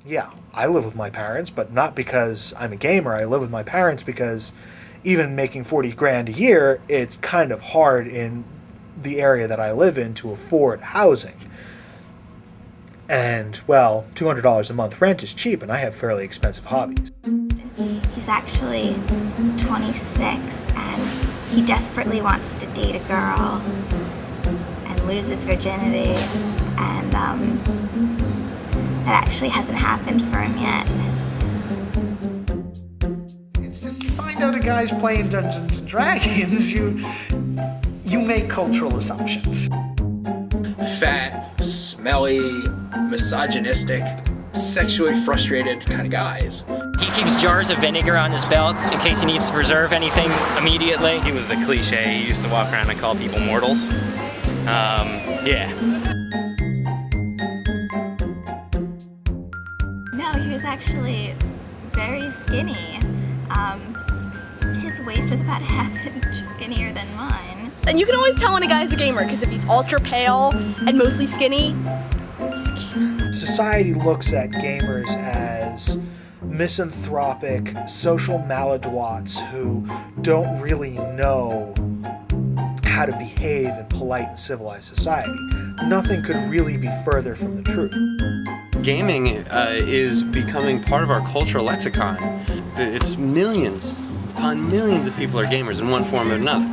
Yeah, I live with my parents, but not because I'm a gamer. I live with my parents because even making 40 grand a year, it's kind of hard in the area that I live in to afford housing. And, well, $200 a month rent is cheap, and I have fairly expensive hobbies. He's actually 26, and he desperately wants to date a girl and lose his virginity, and that actually hasn't happened for him yet. It's just you find out a guy's playing Dungeons and Dragons, you make cultural assumptions. Fat, smelly, misogynistic, sexually frustrated kind of guys. He keeps jars of vinegar on his belt in case he needs to preserve anything immediately. He was the cliche. He used to walk around and call people mortals. Yeah. No, he was actually very skinny. His waist was about half inch skinnier than mine. And you can always tell when a guy's a gamer, because if he's ultra pale and mostly skinny, he's a gamer. Society looks at gamers as misanthropic, social maladroits who don't really know how to behave in polite and civilized society. Nothing could really be further from the truth. Gaming is becoming part of our cultural lexicon. It's millions upon millions of people are gamers in one form or another.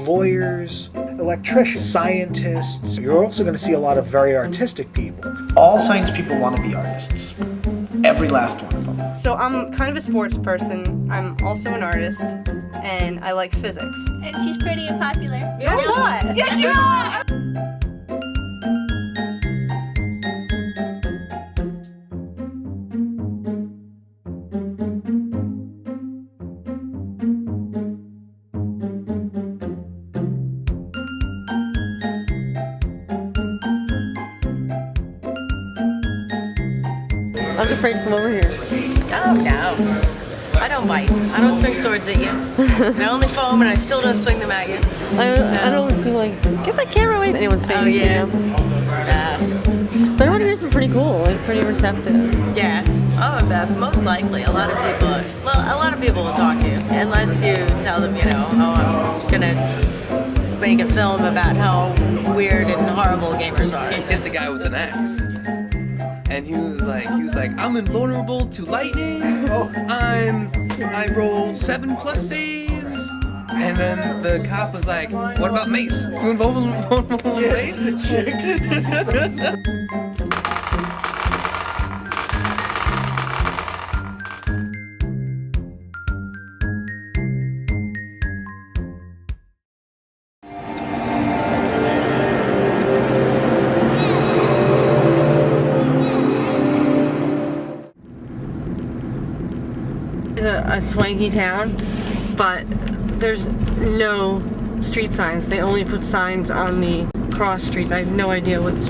Lawyers, electricians, scientists. You're also going to see a lot of very artistic people. All science people want to be artists. Every last one of them. So I'm kind of a sports person. I'm also an artist, and I like physics. And she's pretty and popular. You're not. Yes, you are! I was afraid to come over here. Oh, no. I don't bite. I don't swing swords at you. I only foam, and I still don't swing them at you. I don't feel like, get that camera away from anyone's face. Oh, yeah. You know? But everyone here's been pretty cool, like pretty receptive. Yeah. Oh, Beth, most likely. A lot of people will talk to you, unless you tell them, I'm gonna make a film about how weird and horrible gamers are. He hit the guy with an axe. And he was like, I'm invulnerable to lightning. I roll 7+ saves. And then the cop was like, what about mace? You invulnerable to mace? A swanky town, but there's no street signs. They only put signs on the cross streets. I have no idea what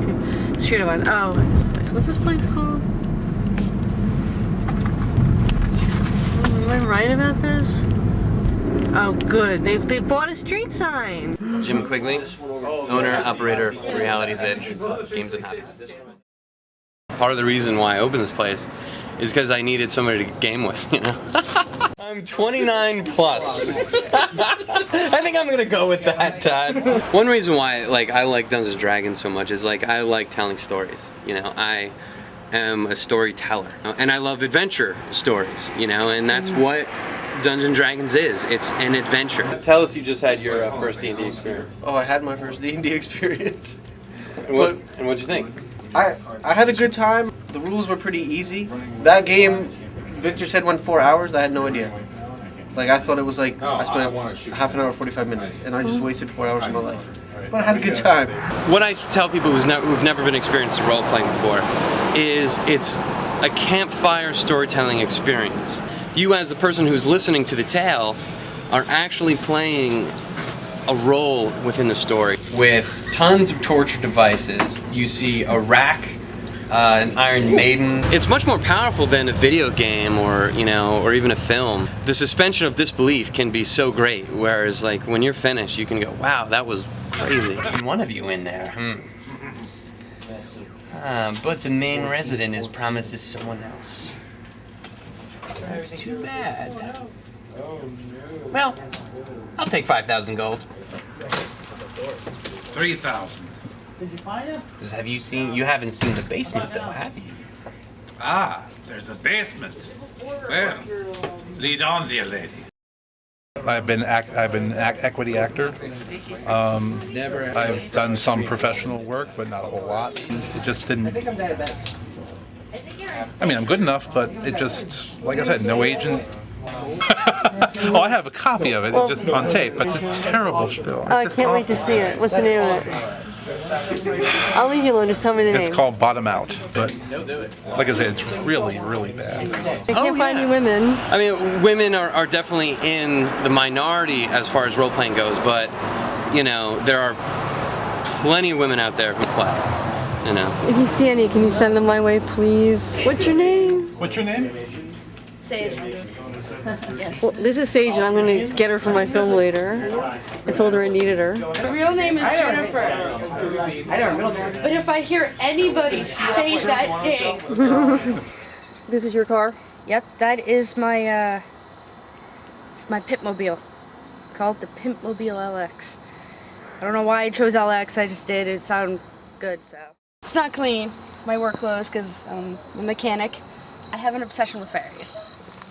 street I'm on. Oh, what's this place called? Am I right about this? Oh, good. They bought a street sign. Jim Quigley, owner, operator, Reality's Edge, Games and Hobbies. Part of the reason why I opened this place is because I needed somebody to game with, I'm 29 plus. I think I'm gonna go with that, Todd. One reason why I like Dungeons & Dragons so much is I like telling stories. I am a storyteller, and I love adventure stories. And that's what Dungeons & Dragons is. It's an adventure. Tell us you just had your first D&D experience. Oh, I had my first D&D experience. And what'd you think? I had a good time. The rules were pretty easy. That game, Victor said, went 4 hours. I had no idea. I thought it was I spent half an hour, 45 minutes, and I just wasted 4 hours of my life. But I had a good time. What I tell people who've never been experienced in role-playing before is it's a campfire storytelling experience. You, as the person who's listening to the tale, are actually playing a role within the story. With tons of torture devices, you see a rack, an Iron Maiden. It's much more powerful than a video game or even a film. The suspension of disbelief can be so great, whereas when you're finished, you can go, wow, that was crazy. One of you in there. But the main resident is promised to someone else. That's too bad. Well, I'll take 5,000 gold. 3,000. You haven't seen the basement though, have you? Ah, there's a basement. Well, lead on, dear lady. I've been equity actor. I've done some professional work, but not a whole lot. It just didn't. I mean, I'm good enough, but it just, like I said, no agent. Oh, I have a copy of it, it's just on tape. It's a terrible film. I can't wait to see it. What's the name of it? I'll leave you alone. Just tell me the name. It's called Bottom Out, but like I said, it's really, really bad. I can't find any women. I mean, women are definitely in the minority as far as role-playing goes, but, you know, there are plenty of women out there who play, you know. If you see any, can you send them my way, please? What's your name? What's your name? Sage. Yes. Well, this is Sage, and I'm going to get her for my film later. I told her I needed her. Her real name is Jennifer. But if I hear anybody say that name. This is your car? Yep, that is my it's my Pitmobile. Called the Pitmobile LX. I don't know why I chose LX, I just did. It sounded good, so. It's not clean, my work clothes, because I'm a mechanic. I have an obsession with fairies.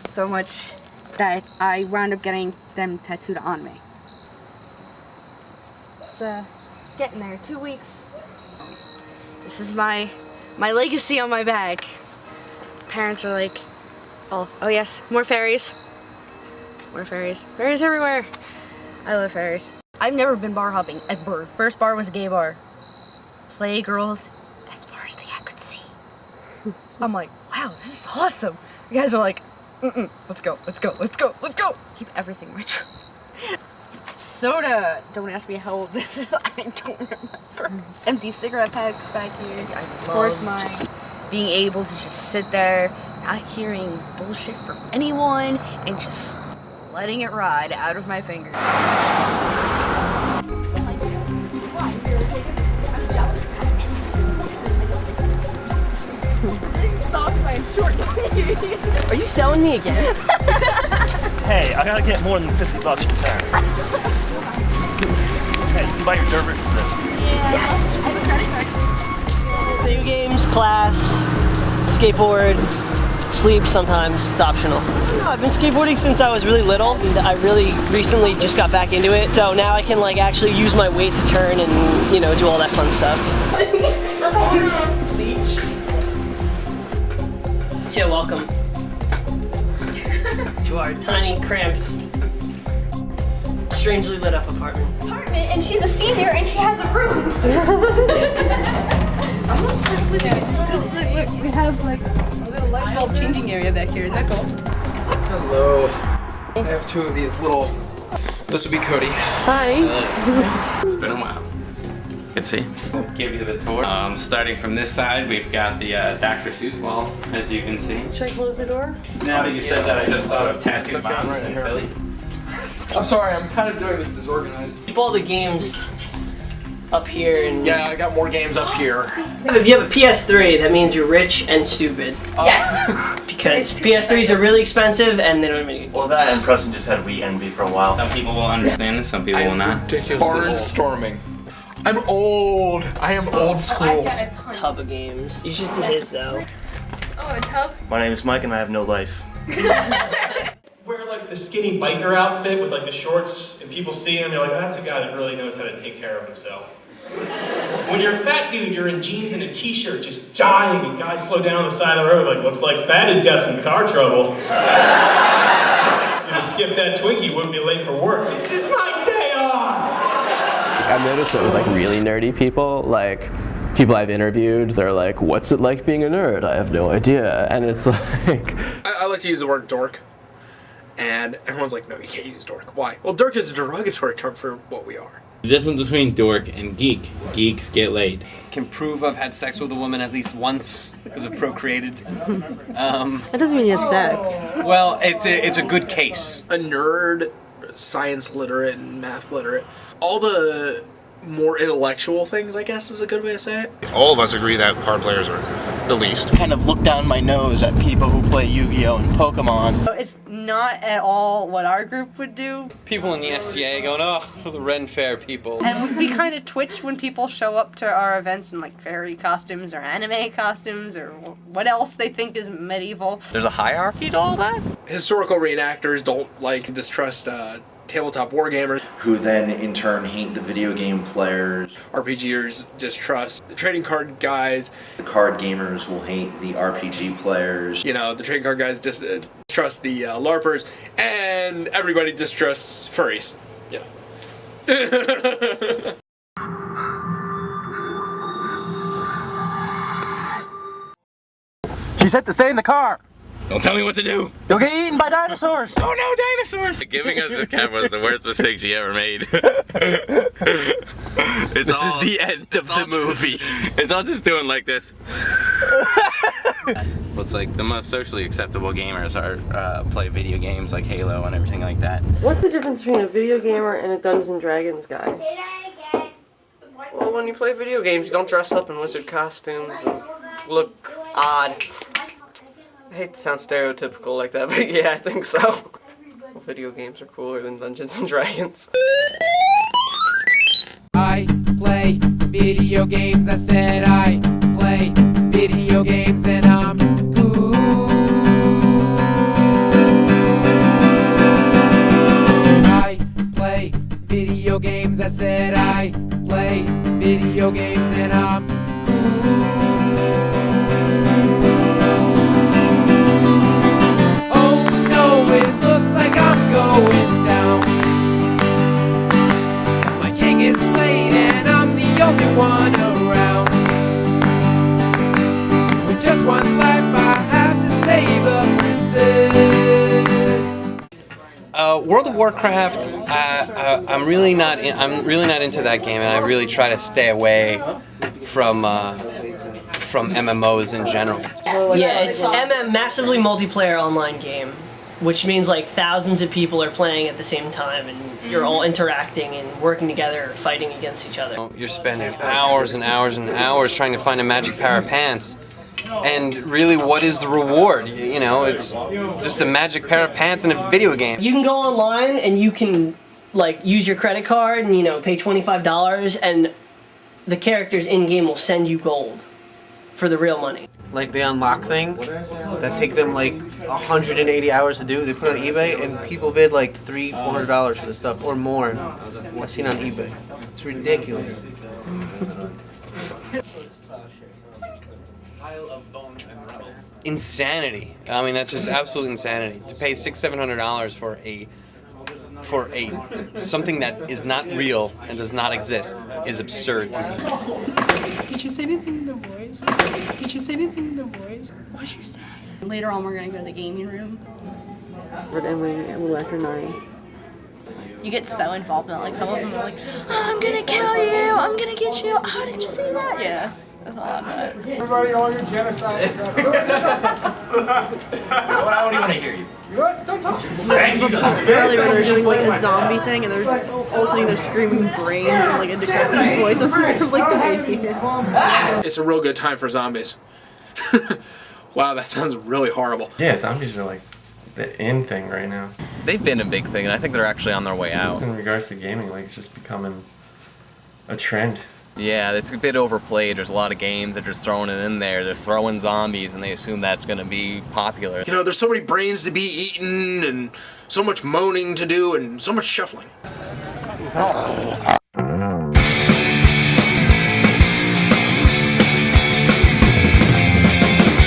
So much that I wound up getting them tattooed on me. It's getting there, 2 weeks. This is my legacy on my back. Parents are like, oh yes, more fairies. More fairies. Fairies everywhere. I love fairies. I've never been bar hopping, ever. First bar was a gay bar. Play girls as far as the eye could see. I'm like, wow, this is awesome. You guys are like, let's go, let's go, let's go, let's go. Keep everything retro. Soda. Don't ask me how old this is. I don't remember. Empty cigarette packs back here. I love just being able to just sit there, not hearing bullshit from anyone, and just letting it ride out of my fingers. Are you selling me again? Hey, I gotta get more than $50 per time. Hey, you can buy your Dervish for this. Yes. I have a credit card. Video games, class, skateboard, sleep sometimes. It's optional. I've been skateboarding since I was really little. I really recently just got back into it, so now I can like actually use my weight to turn and, you know, do all that fun stuff. So welcome to our tiny, cramped, strangely lit up apartment. And she's a senior and she has a room. I'm not seriously there. Look, we have like a little light bulb changing area back here. Isn't that cool? Hello. I have two of these little. This would be Cody. Hi. It's been a while. Good to see. I'll give you the tour. Starting from this side, we've got the Dr. Seuss wall, as you can see. Should I close the door? Now that you said that, I just thought of Tattoo Bombs in Philly. I'm sorry, I'm kind of doing this disorganized. Keep all the games up here and... Yeah, I got more games up here. If you have a PS3, that means you're rich and stupid. Yes. Because PS3s are really expensive and they don't even get... Well, that and Preston just had Wii Envy for a while. Some people will understand this, some people will not. Barnstorming. I'm old. I am old school. Tub of games. You should see his though. Oh, a tub? My name is Mike and I have no life. Wear like the skinny biker outfit with like the shorts and people see him, you're like, that's a guy that really knows how to take care of himself. When you're a fat dude, you're in jeans and a t-shirt just dying and guys slow down on the side of the road like, looks like Fatty's got some car trouble. If you skip that Twinkie, you wouldn't be late for work. This is my day off! I've noticed that with like really nerdy people, like people I've interviewed, they're like, what's it like being a nerd? I have no idea. And it's like... I like to use the word dork. And everyone's like, no, you can't use dork. Why? Well, dork is a derogatory term for what we are. The difference between dork and geek. Geeks get laid. Can prove I've had sex with a woman at least once because I've procreated. That doesn't mean you had sex. Well, it's a good case. A nerd, science literate, and math literate. All the more intellectual things, I guess is a good way to say it. All of us agree that card players are the least. Kind of look down my nose at people who play Yu-Gi-Oh! And Pokemon. It's not at all what our group would do. People in the SCA going, oh, the Ren Fair people. And we kind of twitch when people show up to our events in like fairy costumes or anime costumes or what else they think is medieval. There's a hierarchy to all that? Historical reenactors don't distrust tabletop wargamers, who then in turn hate the video game players. RPGers distrust the trading card guys. The card gamers will hate the RPG players. You know, the trading card guys distrust the LARPers, and everybody distrusts furries. You know. She said to stay in the car. Don't tell me what to do. You'll get eaten by dinosaurs. Oh no, dinosaurs! Giving us this camera was the worst mistake she ever made. This is the end of the movie. It's all just doing like this. What's like the most socially acceptable gamers are play video games like Halo and everything like that. What's the difference between a video gamer and a Dungeons and Dragons guy? Well, when you play video games, you don't dress up in wizard costumes and look odd. I hate to sound stereotypical like that, but yeah, I think so. Well, video games are cooler than Dungeons and Dragons. I play video games, I said I play video games and I'm cool. I play video games, I said I play video games and I'm cool. It looks like I'm going down. My king is slain and I'm the only one around. With just one life I have to save a princess. World of Warcraft, I'm really not into that game, and I really try to stay away from MMOs in general. Yeah, it's massively multiplayer online game, which means like thousands of people are playing at the same time, and you're all interacting and working together, fighting against each other. You're spending hours and hours and hours trying to find a magic pair of pants. And really, what is the reward? You know, it's just a magic pair of pants in a video game. You can go online and you can like use your credit card and pay $25, and the characters in game will send you gold for the real money. Like they unlock things that take them like 180 hours to do. They put on eBay and people bid like $300-400 for this stuff or more. I've seen on eBay. It's ridiculous. Insanity. I mean, that's just absolute insanity. To pay $600-700 for something that is not real and does not exist is absurd to me. Did you say anything in the voice? Did you say anything in the voice? What'd you say? Later on, we're gonna go to the gaming room. But then we a little after 9. You get so involved in it. Like some of them are like, oh, "I'm gonna kill you! I'm gonna get you! How did you see that?" Yeah, that's a lot of it. Everybody on your genocide. I don't even want to hear you. What? Don't talk. Thank you. Earlier they're doing like a zombie thing and they're all of a sudden they're screaming brains and like a decrepit voice. I'm like the baby. It's a real good time for zombies. Wow, that sounds really horrible. Yeah, zombies are like the in thing right now. They've been a big thing, and I think they're actually on their way out. In regards to gaming, like it's just becoming a trend. Yeah, it's a bit overplayed. There's a lot of games that are just throwing it in there. They're throwing zombies, and they assume that's going to be popular. You know, there's so many brains to be eaten, and so much moaning to do, and so much shuffling.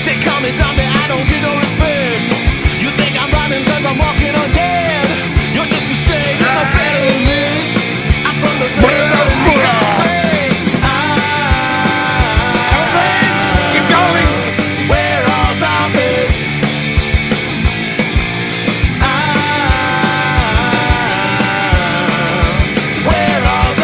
They call me zombie, I don't get no respect. You think I'm running cause I'm walking on dead. You're just a snake, you're no better than me. I'm from the grave of the least I play. Keep going. We're all zombies. We're all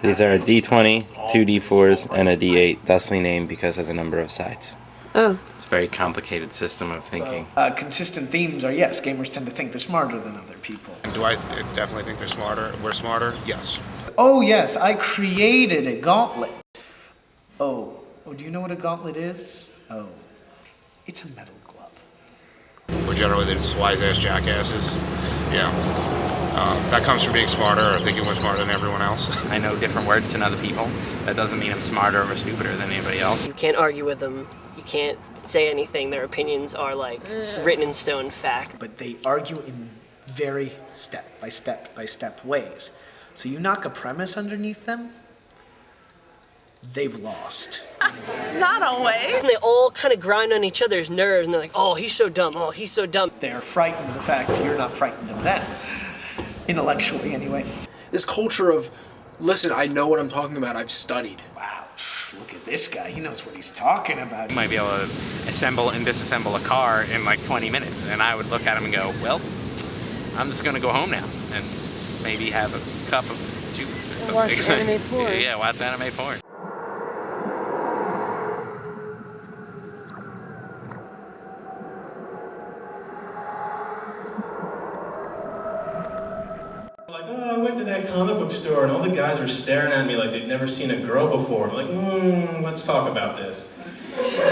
These are a D20, 2 D4s, and a D8, thusly named because of the number of sides. Oh. It's a very complicated system of thinking. Consistent themes are, yes, gamers tend to think they're smarter than other people. Do I definitely think they're smarter? We're smarter? Yes. Oh yes, I created a gauntlet. Oh, do you know what a gauntlet is? Oh, it's a metal glove. We're generally the wise-ass jackasses. Yeah. That comes from being smarter or thinking we're smarter than everyone else. I know different words than other people. That doesn't mean I'm smarter or stupider than anybody else. You can't argue with them. You can't say anything. Their opinions are like written in stone fact. But they argue in very step by step ways. So you knock a premise underneath them, they've lost. Not always. And they all kind of grind on each other's nerves, and they're like, oh, he's so dumb, oh, he's so dumb. They're frightened of the fact that you're not frightened of them. Intellectually, anyway. This culture of, listen, I know what I'm talking about, I've studied. Wow, look at this guy, he knows what he's talking about. You might be able to assemble and disassemble a car in like 20 minutes, and I would look at him and go, well, I'm just gonna go home now and maybe have a cup of juice or something. Watch anime porn. Yeah, watch anime porn. Like, oh, I went to that comic book store and all the guys were staring at me like they'd never seen a girl before. I'm like, let's talk about this.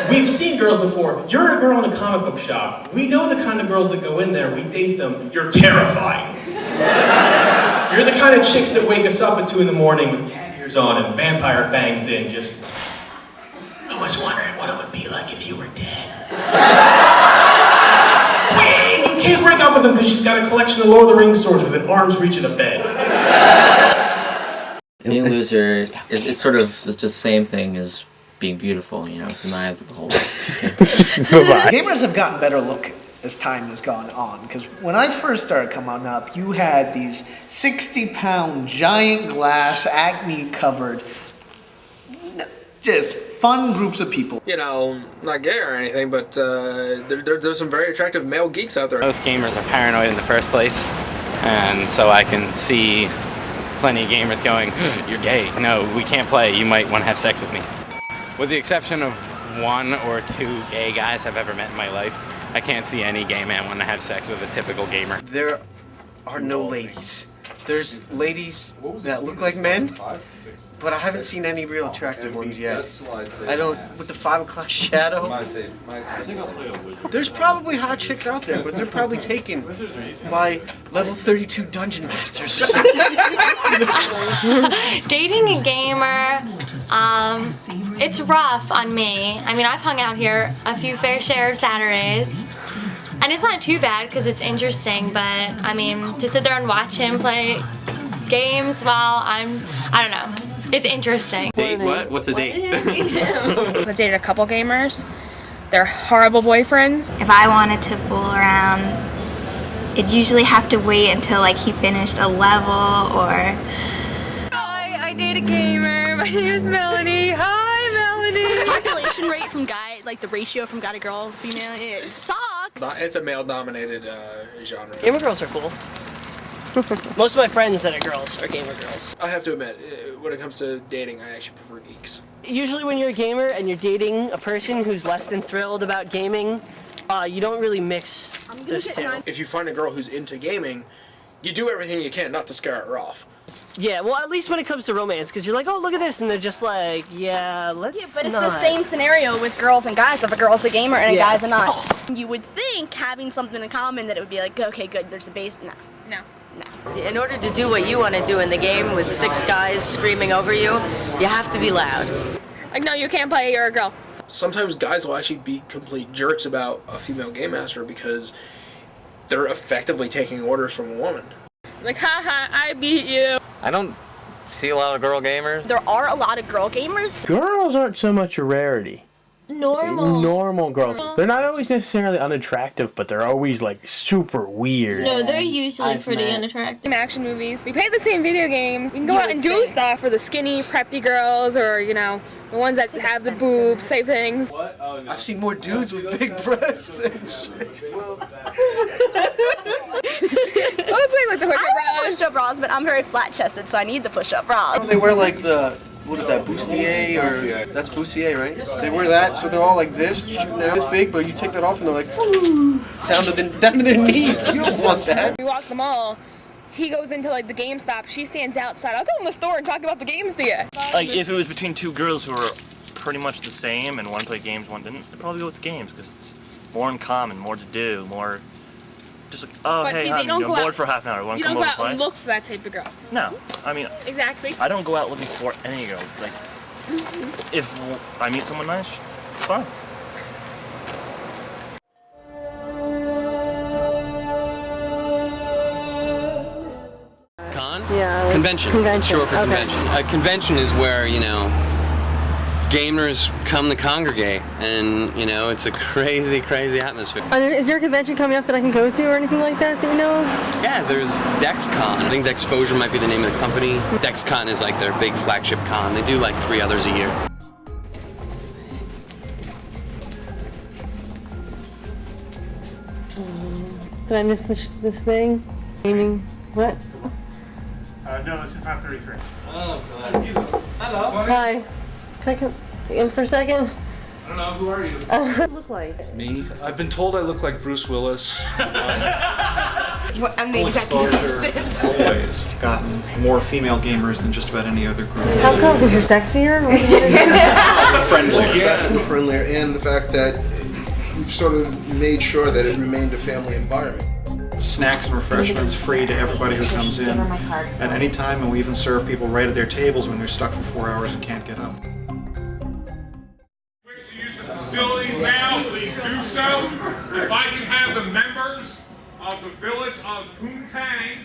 We've seen girls before. You're a girl in a comic book shop. We know the kind of girls that go in there. We date them. You're terrifying. You're the kind of chicks that wake us up at 2 in the morning with cat ears on and vampire fangs in, just, I was wondering what it would be like if you were dead. Wait, you can't break up with them because she's got a collection of Lord of the Rings swords with an arm's reach of a bed. Being a loser is sort of just the same thing as being beautiful, you know, it's an eye of the beholder. Gamers have gotten better looking as time has gone on, because when I first started coming up, you had these 60-pound giant glass acne covered just fun groups of people. You know, not gay or anything, but there's some very attractive male geeks out there. Most gamers are paranoid in the first place, and so I can see plenty of gamers going, you're gay, no, we can't play, you might want to have sex with me. With the exception of 1 or 2 gay guys I've ever met in my life, I can't see any gay man want to have sex with a typical gamer. There are no ladies. There's ladies that look like men, but I haven't seen any real attractive ones yet. I don't, with the 5 o'clock shadow. There's probably hot chicks out there, but they're probably taken by level 32 dungeon masters or something. Dating a gamer, it's rough on me. I mean, I've hung out here a few fair share of Saturdays, and it's not too bad because it's interesting, but I mean, to sit there and watch him play games while I don't know. It's interesting. Date what? What's a date? I've dated a couple gamers. They're horrible boyfriends. If I wanted to fool around, it'd usually have to wait until like he finished a level or... Hi, I date a gamer. My name is Melanie. Hi, Melanie. The population rate from guy, like the ratio from guy to girl, female, it sucks. It's a male-dominated genre. Gamer girls are cool. Most of my friends that are girls are gamer girls. I have to admit, when it comes to dating, I actually prefer geeks. Usually when you're a gamer and you're dating a person who's less than thrilled about gaming, you don't really mix those two. If you find a girl who's into gaming, you do everything you can not to scare her off. Yeah, well, at least when it comes to romance, because you're like, oh, look at this, and they're just like, yeah, let's Yeah, but it's not. the same scenario with girls and guys. If a girl's a gamer and a guy's a not. You would think having something in common that it would be like, okay, good, there's a base. No. No. In order to do what you want to do in the game with 6 guys screaming over you, you have to be loud. Like, no, you can't play, you're a girl. Sometimes guys will actually be complete jerks about a female game master because they're effectively taking orders from a woman. Like, haha, I beat you. I don't see a lot of girl gamers. There are a lot of girl gamers. Girls aren't so much a rarity. Normal girls. They're not always necessarily unattractive, but they're always like super weird. No, they're usually pretty unattractive. Action movies. We play the same video games. We can go out and do stuff for the skinny, preppy girls, or, you know, the ones that have the boobs, say things. I've seen more dudes with big breasts than shit. Let's say like the hooker push-up bras, but I'm very flat-chested, so I need the push-up bra. They wear like the, what is that, bustier, or that's bustier, right? They wear that, so they're all like this, shooting out this big, but you take that off and they're like, woo, down to their knees. You don't want that. We walk the mall. He goes into like the GameStop. She stands outside. I'll go in the store and talk about the games to you. Like if it was between two girls who were pretty much the same and one played games, one didn't, I'd probably go with the games because it's more in common, more to do, more just like, oh, but hey, see, honey, I'm bored for half an hour. Want you to come don't over go out and and play? look for that type of girl. No, I mean, exactly. I don't go out looking for any girls. Like, if I meet someone nice, it's fine. Con? Yeah. Like Convention. Convention. Short for Okay. convention. A convention is where, you know, gamers come to congregate, and, you know, it's a crazy, crazy atmosphere. Is there a convention coming up that I can go to or anything like that that you know of? Yeah, there's DexCon. I think Dexposure might be the name of the company. DexCon is like their big flagship con. They do like 3 others a year. Did I miss this thing? Gaming. What? No, it's at 5:33. Oh, God. Hello. Hi. Can I come in for a second? I don't know, who are you? Look like Me? I've been told I look like Bruce Willis. I'm the executive assistant. Always gotten more female gamers than just about any other group. How come? Because you're sexier? Friendly. The fact that we're friendlier and the fact that we've sort of made sure that it remained a family environment. Snacks and refreshments free to everybody who comes in at any time, and we even serve people right at their tables when they're stuck for 4 hours and can't get up. Facilities now, please do so. If I can have the members of the village of Poontang.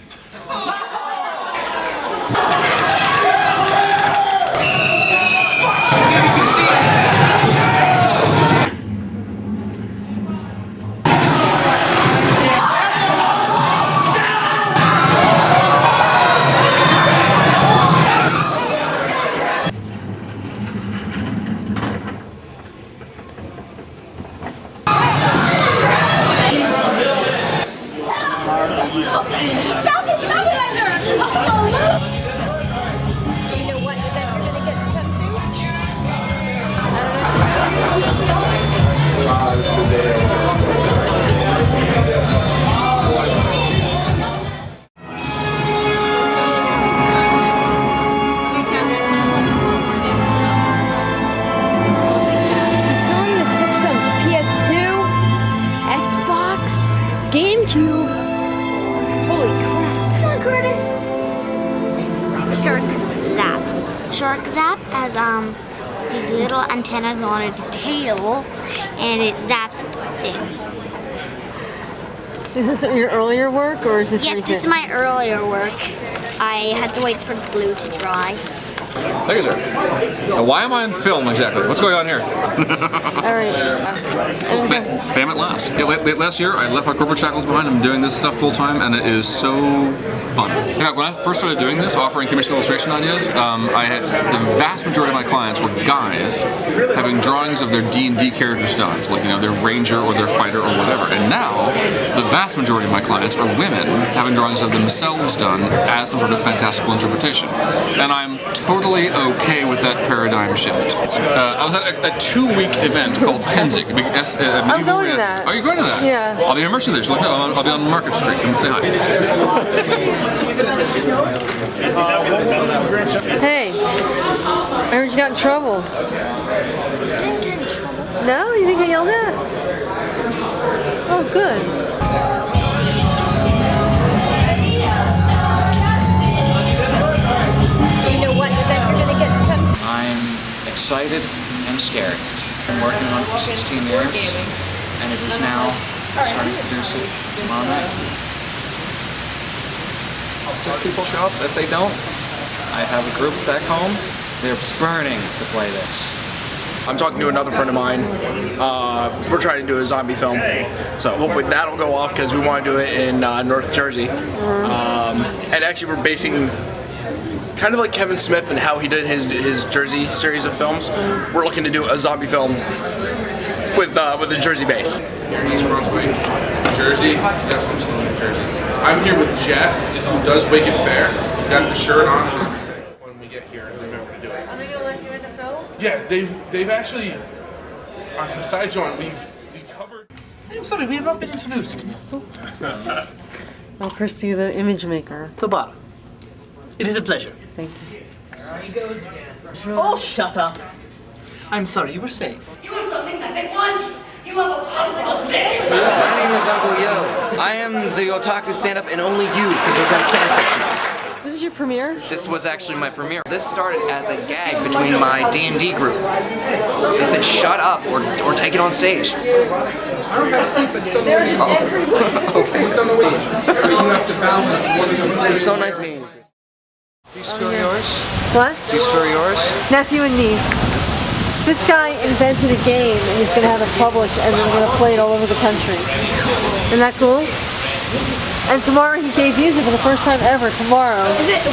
GameCube. Holy crap. Come on, Curtis. Shark Zap. Shark Zap has these little antennas on its tail, and it zaps things. Is this your earlier work, or is this Yes, recent? this is my earlier work. I had to wait for the glue to dry. Thank you, sir. Now, why am I on film exactly? What's going on here? All right. Fam at last. Yeah, last year, I left my corporate shackles behind. I'm doing this stuff full time, and it is so fun. You know, when I first started doing this, offering commission illustration ideas, I had the vast majority of my clients were guys having drawings of their D&D characters done, so like, you know, their ranger or their fighter or whatever. And now, the vast majority of my clients are women having drawings of themselves done as some sort of fantastical interpretation. And I'm totally okay with that paradigm shift. I was at a 2-week event called Penzig. I'm going to that. Are you going to that? Yeah. I'll be immersed in there. Like, no, I'll be on Market Street. Come say hi. Hey, I heard you got in trouble. Didn't get in trouble. No? You didn't get yelled at? Oh, good. Do you know what event you're going to get to come to? I'm excited and scared. I'm working on it for 16 years, and it is now starting to produce it tomorrow night. If people show up, if they don't, I have a group back home. They're burning to play this. I'm talking to another friend of mine. We're trying to do a zombie film, so hopefully that'll go off because we want to do it in North Jersey. And actually, we're basing kind of like Kevin Smith and how he did his Jersey series of films. We're looking to do a zombie film with a Jersey base. East Brunswick, Jersey. Yes, I'm still in Jersey. I'm here with Jeff, who does Wicked Fair. He's got the shirt on and everything. When we get here and remember to do it. Are they gonna let you in the film? Yeah, they've actually on Kasai John we covered. I'm sorry, we have not been introduced. Oh, Christy, the image maker. Tobar. It is a pleasure. Thank you. Oh, shut up. I'm sorry, you were saying. You have something that they want! You have a popsicle stick! My name is Uncle Yo. I am the otaku stand-up and only you can prevent fanfictions. This is your premiere? This was actually my premiere. This started as a gag between my D&D group. They said, shut up or take it on stage. I don't have seats, I just don't know. Okay. You have to balance. It's so nice meeting you. These two are yours? What? These two are yours? Nephew and niece. This guy invented a game and he's going to have it published and we're going to play it all over the country. Isn't that cool? And tomorrow he debuts it for the first time ever, tomorrow.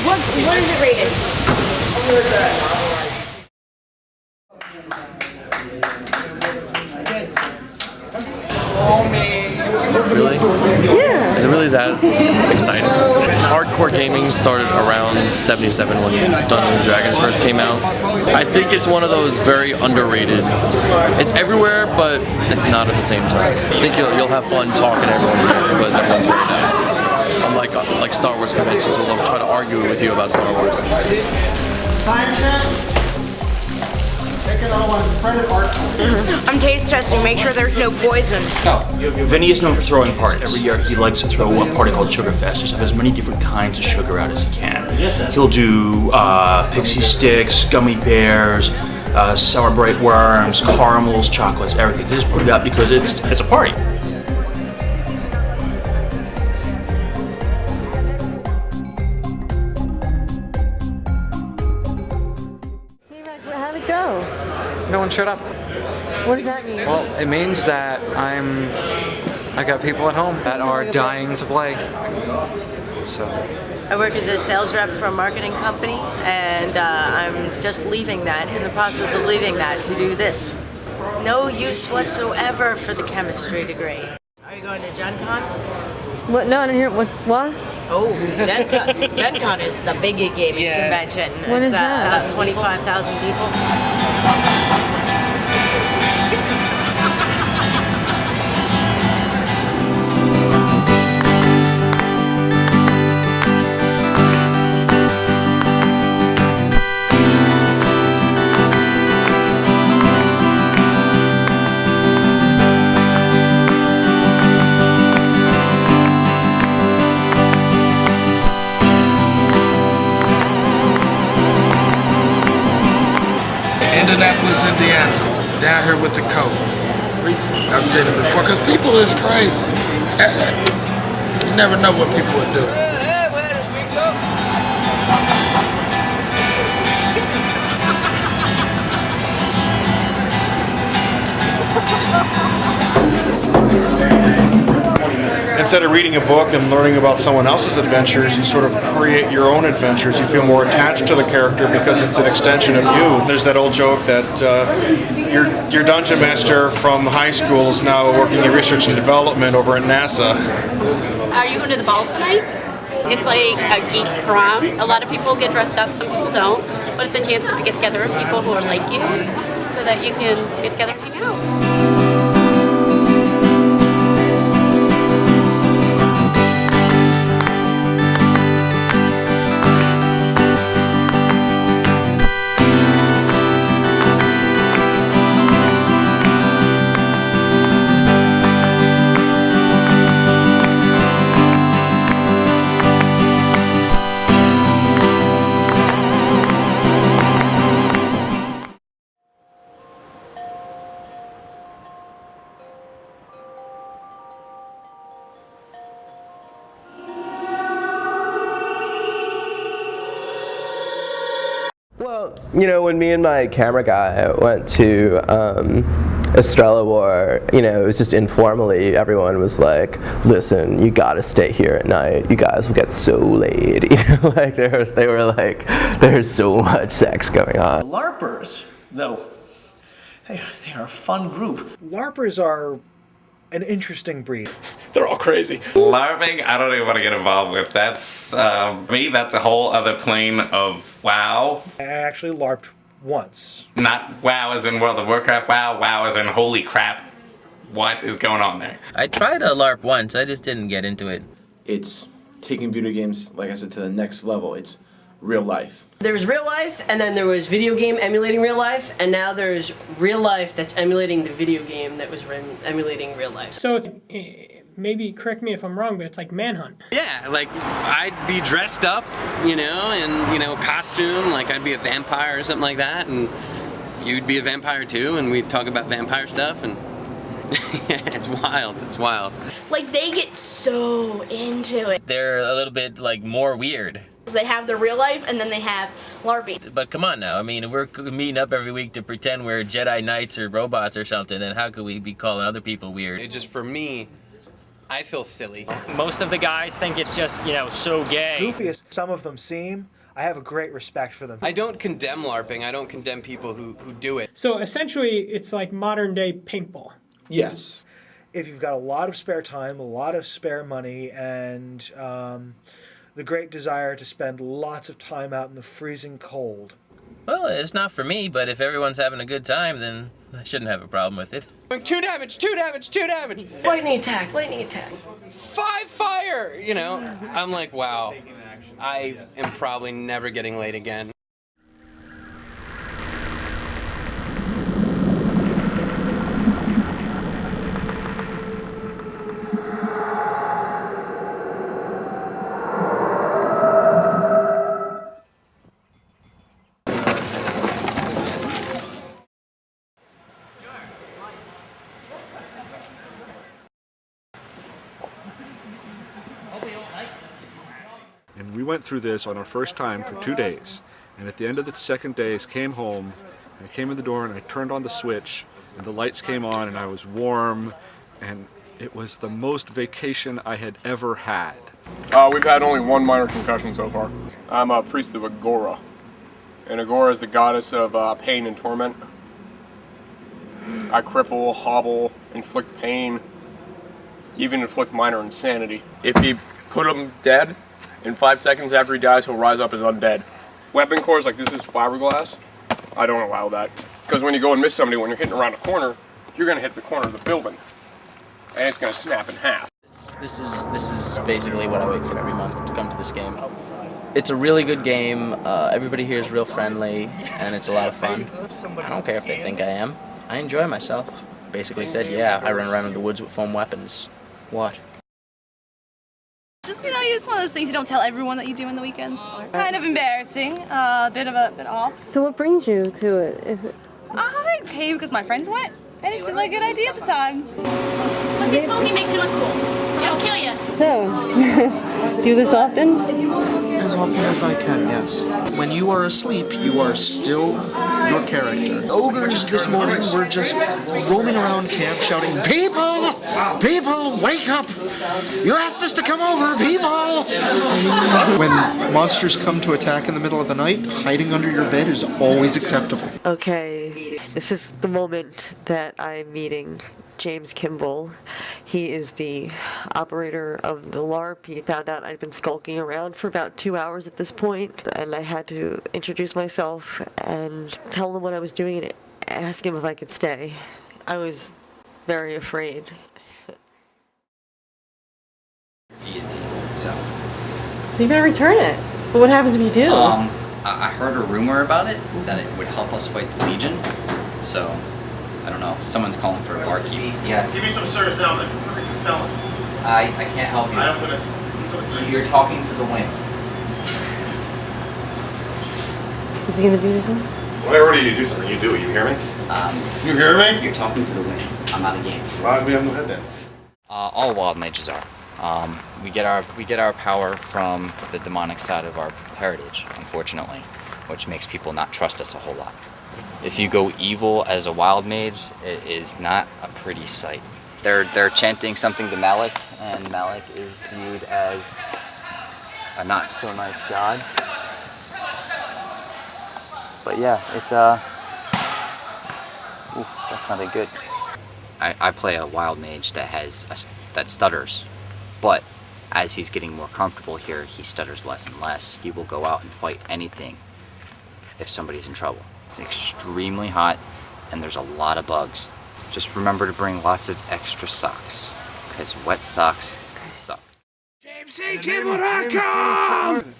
What is it rated? Really? Yeah. Is it really that exciting? Hardcore gaming started around 77 when Dungeons & Dragons first came out. I think it's one of those very underrated. It's everywhere, but it's not at the same time. I think you'll have fun talking to everyone here because everyone's very nice. Unlike Star Wars conventions, we'll try to argue with you about Star Wars. Time check. I'm taste testing, make sure there's no poison. Vinny is known for throwing parties. Every year he likes to throw a party called Sugar Fest. Just have as many different kinds of sugar out as he can. He'll do pixie sticks, gummy bears, sour bright worms, caramels, chocolates, everything. He just put it out because it's a party. How'd it go? No one showed up. What does that mean? Well, it means that I got people at home that are dying to play. So. I work as a sales rep for a marketing company, and I'm just leaving that, in the process of leaving that to do this. No use whatsoever for the chemistry degree. Are you going to Gen Con? What? No, I didn't hear. What? Oh, Gen Con. Gen Con is the big gaming convention. When is that? It has 25,000 people. Indianapolis, Indiana, down here with the Colts. I've said it before, because people is crazy. You never know what people would do. Instead of reading a book and learning about someone else's adventures, you sort of create your own adventures. You feel more attached to the character because it's an extension of you. There's that old joke that your dungeon master from high school is now working in research and development over at NASA. Are you going to the ball tonight? It's like a geek prom. A lot of people get dressed up, some people don't. But it's a chance to get together with people who are like you so that you can get together and hang out. Well, you know, when me and my camera guy went to Estrella War, you know, it was just informally, everyone was like, listen, you gotta stay here at night. You guys will get so laid. You know, like they were like, there's so much sex going on. LARPers, though, they are a fun group. LARPers are an interesting breed. They're all crazy. LARPing, I don't even want to get involved with. That's, me, that's a whole other plane of WoW. I actually LARPed once. Not WoW as in World of Warcraft, WoW as in holy crap. What is going on there? I tried a LARP once, I just didn't get into it. It's taking video games, like I said, to the next level. It's real life. There was real life, and then there was video game emulating real life, and now there's real life that's emulating the video game that was emulating real life. So it's, maybe correct me if I'm wrong, but it's like Manhunt. Yeah, like I'd be dressed up, in, costume, like I'd be a vampire or something like that, and you'd be a vampire too, and we'd talk about vampire stuff, and it's wild. Like, they get so into it. They're a little bit, like, more weird. They have their real life, and then they have LARPing. But come on now, I mean, if we're meeting up every week to pretend we're Jedi Knights or robots or something, then how could we be calling other people weird? It just, for me, I feel silly. Most of the guys think it's just, so gay. Goofy as some of them seem, I have a great respect for them. I don't condemn LARPing. I don't condemn people who do it. So essentially, it's like modern day paintball. Yes. If you've got a lot of spare time, a lot of spare money, and the great desire to spend lots of time out in the freezing cold. Well, it's not for me, but if everyone's having a good time, then I shouldn't have a problem with it. 2 damage, 2 damage, 2 damage! Lightning attack, lightning attack. 5 fire! I'm like, wow, I am probably never getting laid again. And we went through this on our first time for 2 days. And at the end of the second day, I came home, I came in the door and I turned on the switch, and the lights came on and I was warm, and it was the most vacation I had ever had. We've had only 1 minor concussion so far. I'm a priest of Agora. And Agora is the goddess of pain and torment. I cripple, hobble, inflict pain, even inflict minor insanity. If you put him dead, in 5 seconds after he dies, he'll rise up as undead. Weapon cores like this is fiberglass. I don't allow that. Because when you go and miss somebody, when you're hitting around a corner, you're going to hit the corner of the building. And it's going to snap in half. This is basically what I wait for every month to come to this game. It's a really good game. Everybody here is real friendly, and it's a lot of fun. I don't care if they think I am. I enjoy myself. Basically said, yeah, I run around in the woods with foam weapons. What? Just, it's one of those things you don't tell everyone that you do in the weekends. Kind of embarrassing, a bit off. So what brings you to it? Is it? I came because my friends went, and it seemed like a good idea at the time. But see, smoking makes you look cool. It'll kill you. So, do this often? As often as I can, yes. When you are asleep, you are still your character. Ogres this morning were just roaming around camp shouting, "People! People, wake up! You asked us to come over, people!" When monsters come to attack in the middle of the night, hiding under your bed is always acceptable. Okay, this is the moment that I'm meeting James Kimball. He is the operator of the LARP. He found out I'd been skulking around for about 2 hours at this point, and I had to introduce myself and tell him what I was doing and ask him if I could stay. I was very afraid. So you gotta return it. But what happens if you do? I heard a rumor about it, that it would help us fight the Legion. So, I don't know. Someone's calling for a barkeep. Yes. Give me some service down there. Just tell him. I can't help you. I don't gonna. You're talking to the wind. Is he gonna be with him? When I order you to do something, you do it. You hear me? You hear me? You're talking to the wind. I'm out of game. Why do we have no head then? All wild mages are. We get our power from the demonic side of our heritage, unfortunately, which makes people not trust us a whole lot. If you go evil as a wild mage, it is not a pretty sight. They're chanting something to Malak, and Malak is viewed as a not so nice god. But yeah, it's that sounded good. I play a wild mage that that stutters, but as he's getting more comfortable here, he stutters less and less. He will go out and fight anything if somebody's in trouble. It's extremely hot, and there's a lot of bugs. Just remember to bring lots of extra socks, because wet socks suck. JamesCable.com!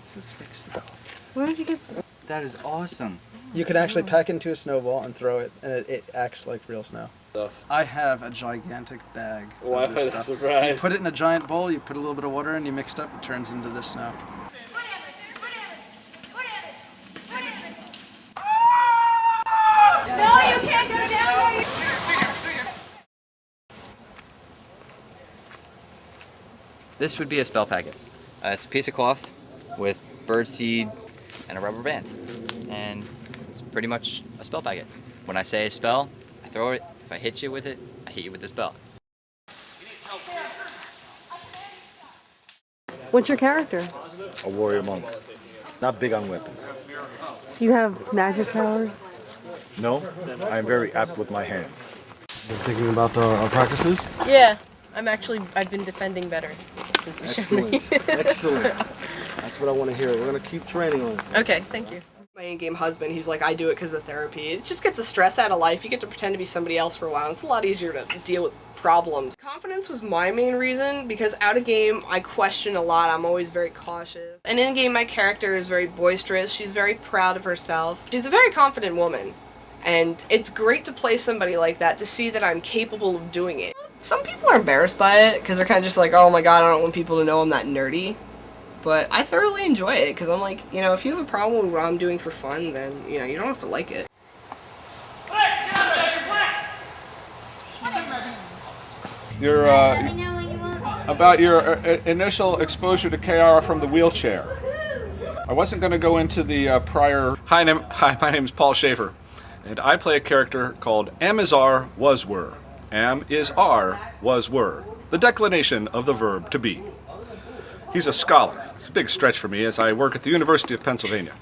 Where did you get That is awesome. You could actually pack into a snowball and throw it, and it acts like real snow. I have a gigantic bag of this stuff. You put it in a giant bowl, you put a little bit of water in, you mix it up, it turns into this snow. No, you can't go down there. This would be a spell packet. It's a piece of cloth with birdseed and a rubber band. And it's pretty much a spell packet. When I say a spell, I throw it. If I hit you with it, I hit you with the spell. What's your character? A warrior monk. Not big on weapons. Do you have magic powers? No, I'm very apt with my hands. Been thinking about our practices? Yeah, I've been defending better since you showed me. Excellent. That's what I want to hear. We're going to keep training on it. Okay, thank you. My in-game husband, he's like, I do it because of therapy. It just gets the stress out of life. You get to pretend to be somebody else for a while. It's a lot easier to deal with problems. Confidence was my main reason because out of game, I question a lot. I'm always very cautious. And in game, my character is very boisterous. She's very proud of herself. She's a very confident woman. And it's great to play somebody like that to see that I'm capable of doing it. Some people are embarrassed by it because they're kind of just like, oh my god, I don't want people to know I'm that nerdy. But I thoroughly enjoy it because I'm like, you know, if you have a problem with what I'm doing for fun, then, you know, you don't have to like it. Your about your initial exposure to KR from the wheelchair. I wasn't going to go into the prior. Hi, my name is Paul Schaefer, and I play a character called Am is are was were. Am is are was were. The declination of the verb to be. He's a scholar. It's a big stretch for me as I work at the University of Pennsylvania.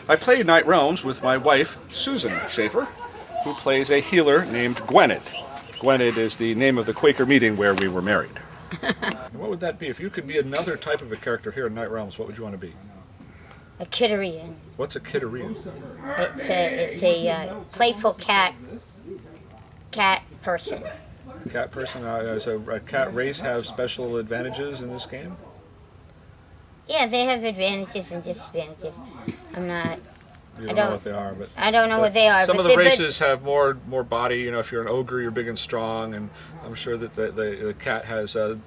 I play Night Realms with my wife, Susan Schaefer, who plays a healer named Gwynedd. Gwynedd is the name of the Quaker meeting where we were married. What would that be? If you could be another type of a character here in Night Realms, what would you want to be? A Kitterian. What's a Kitterian? It's a playful cat person. Cat person? Does a cat race have special advantages in this game? Yeah, they have advantages and disadvantages. You don't know what they are, but I don't know what they are. Some of the races have more body. You know, if you're an ogre, you're big and strong, and I'm sure that the cat has the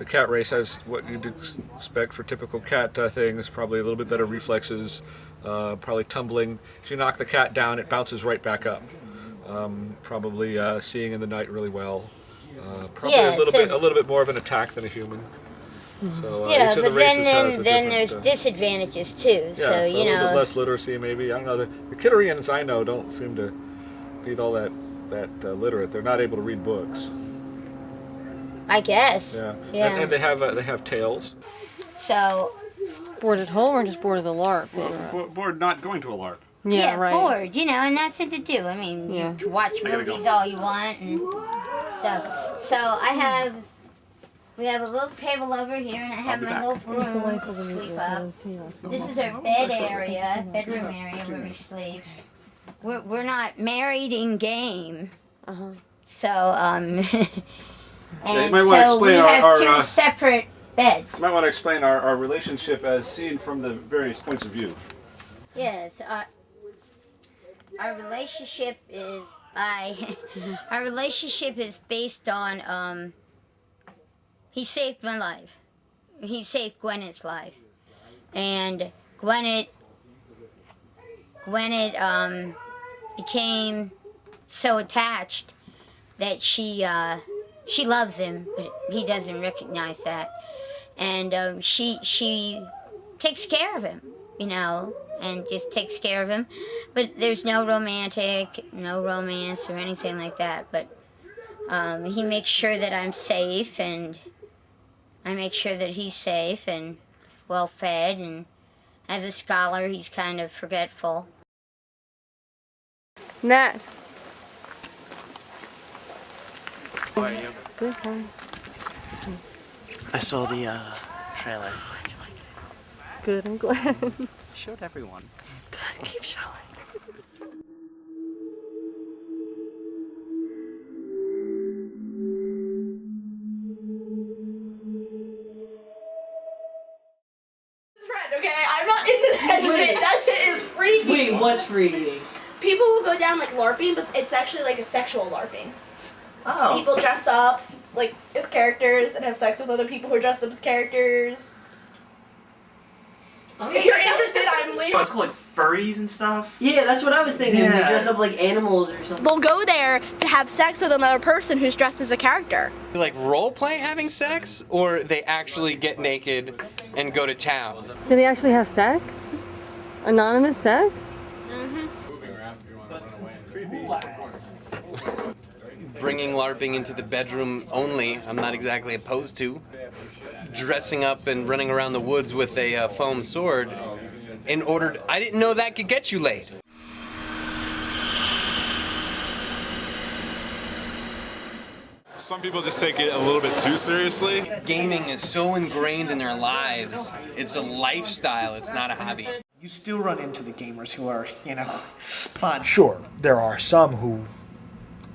cat race has what you'd expect for typical cat things. Probably a little bit better reflexes. Probably tumbling. If you knock the cat down, it bounces right back up. Probably seeing in the night really well. Probably a little bit more of an attack than a human. So, yeah, each of but the races has then there's disadvantages too. Yeah, so you a little know, bit less literacy maybe. I don't know. The Kitterians I know don't seem to be all that literate. They're not able to read books. I guess. Yeah. Yeah. And they have tails. So. Bored at home or just bored of the LARP? Bored not going to a LARP. Yeah, right. bored, you know, and that's it to do. I mean, you can watch movies all you want and stuff. So we have a little table over here, and I have my little room to sleep up. This is our bedroom area where we sleep. We're not married in game, so and so we have two separate beds. You might want to explain our relationship as seen from the various points of view. Yes, our relationship is our relationship is based on he saved my life. He saved Gwynedd's life, and Gwynedd became so attached that she loves him, but he doesn't recognize that, and she takes care of him, you know. And just takes care of him. But there's no romance or anything like that. But he makes sure that I'm safe, and I make sure that he's safe and well fed. And as a scholar, he's kind of forgetful. Nat. How are you? Good, fine. I saw the trailer. Good, I'm glad. Showed everyone. Keep showing. Okay, I'm not into that shit. That shit is freaky. Wait, what's freaky? People will go down like LARPing, but it's actually like a sexual LARPing. Oh. People dress up like as characters and have sex with other people who are dressed up as characters. If you're interested, I'm leaving. It's called like furries and stuff. Yeah, that's what I was thinking. Yeah. They dress up like animals or something. They'll go there to have sex with another person who's dressed as a character. Like role play having sex, or they actually get naked and go to town? Do they actually have sex? Anonymous sex? Bringing LARPing into the bedroom only, I'm not exactly opposed to. Dressing up and running around the woods with a foam sword in order I didn't know that could get you laid. Some people just take it a little bit too seriously. Gaming is so ingrained in their lives. It's a lifestyle, it's not a hobby. You still run into the gamers who are, you know, fun. Sure, there are some who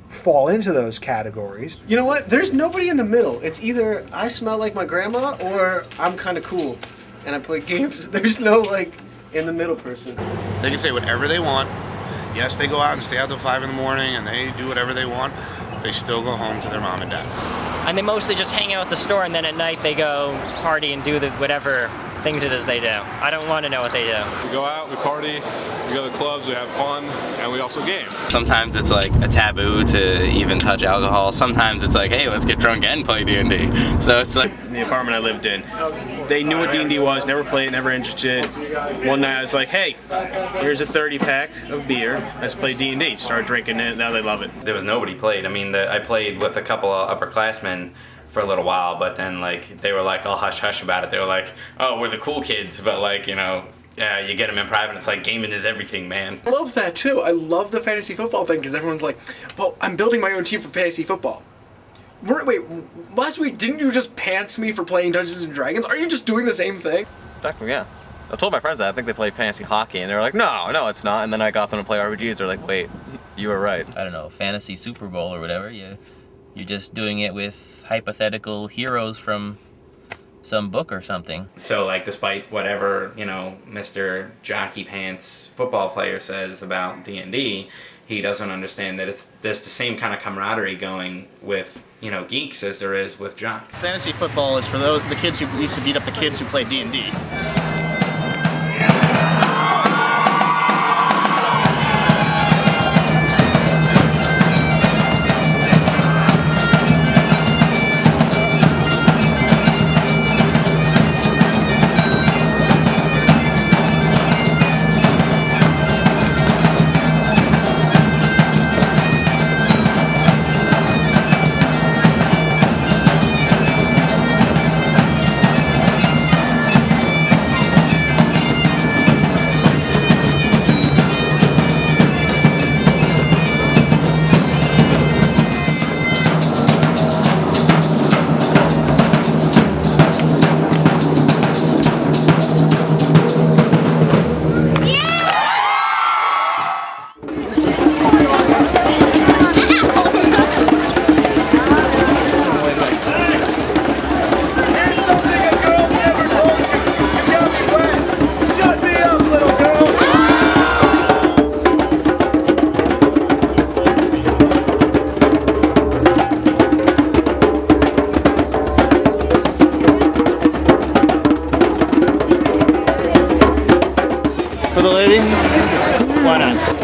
fall into those categories. You know what? There's nobody in the middle. It's either I smell like my grandma or I'm kind of cool and I play games. There's no, like, in the middle person. They can say whatever they want. Yes, they go out and stay out till 5 in the morning and they do whatever they want. They still go home to their mom and dad. And they mostly just hang out at the store, and then at night they go party and do the whatever things it is they do. I don't want to know what they do. We go out, we party, we go to clubs, we have fun, and we also game. Sometimes it's like a taboo to even touch alcohol. Sometimes it's like, hey, let's get drunk and play D&D. So it's like In the apartment I lived in, they knew what D&D was, never played, never interested. One night I was like, hey, here's a 30-pack of beer, let's play D&D. Started drinking it, now they love it. there was nobody played. I mean, I played with a couple of upperclassmen for a little while, but then like they were like all hush hush about it. They were like, oh, we're the cool kids, but like, you know, you get them in private and it's like gaming is everything, man. I love that too. I love the fantasy football thing because everyone's like, well, I'm building my own team for fantasy football. Wait, last week didn't you just pants me for playing Dungeons and Dragons? Are you just doing the same thing? Technically, yeah. I told my friends that. I think they play fantasy hockey, and they were like, no, it's not. And then I got them to play RPGs. They're like, wait, you were right. I don't know, fantasy Super Bowl or whatever. You're just doing it with hypothetical heroes from some book or something. So like, despite whatever, you know, Mr. Jockey Pants football player says about D&D, he doesn't understand that there's the same kind of camaraderie going with, you know, geeks as there is with jocks. Fantasy football is for the kids who used to beat up the kids who play D&D. For the lady? Why not?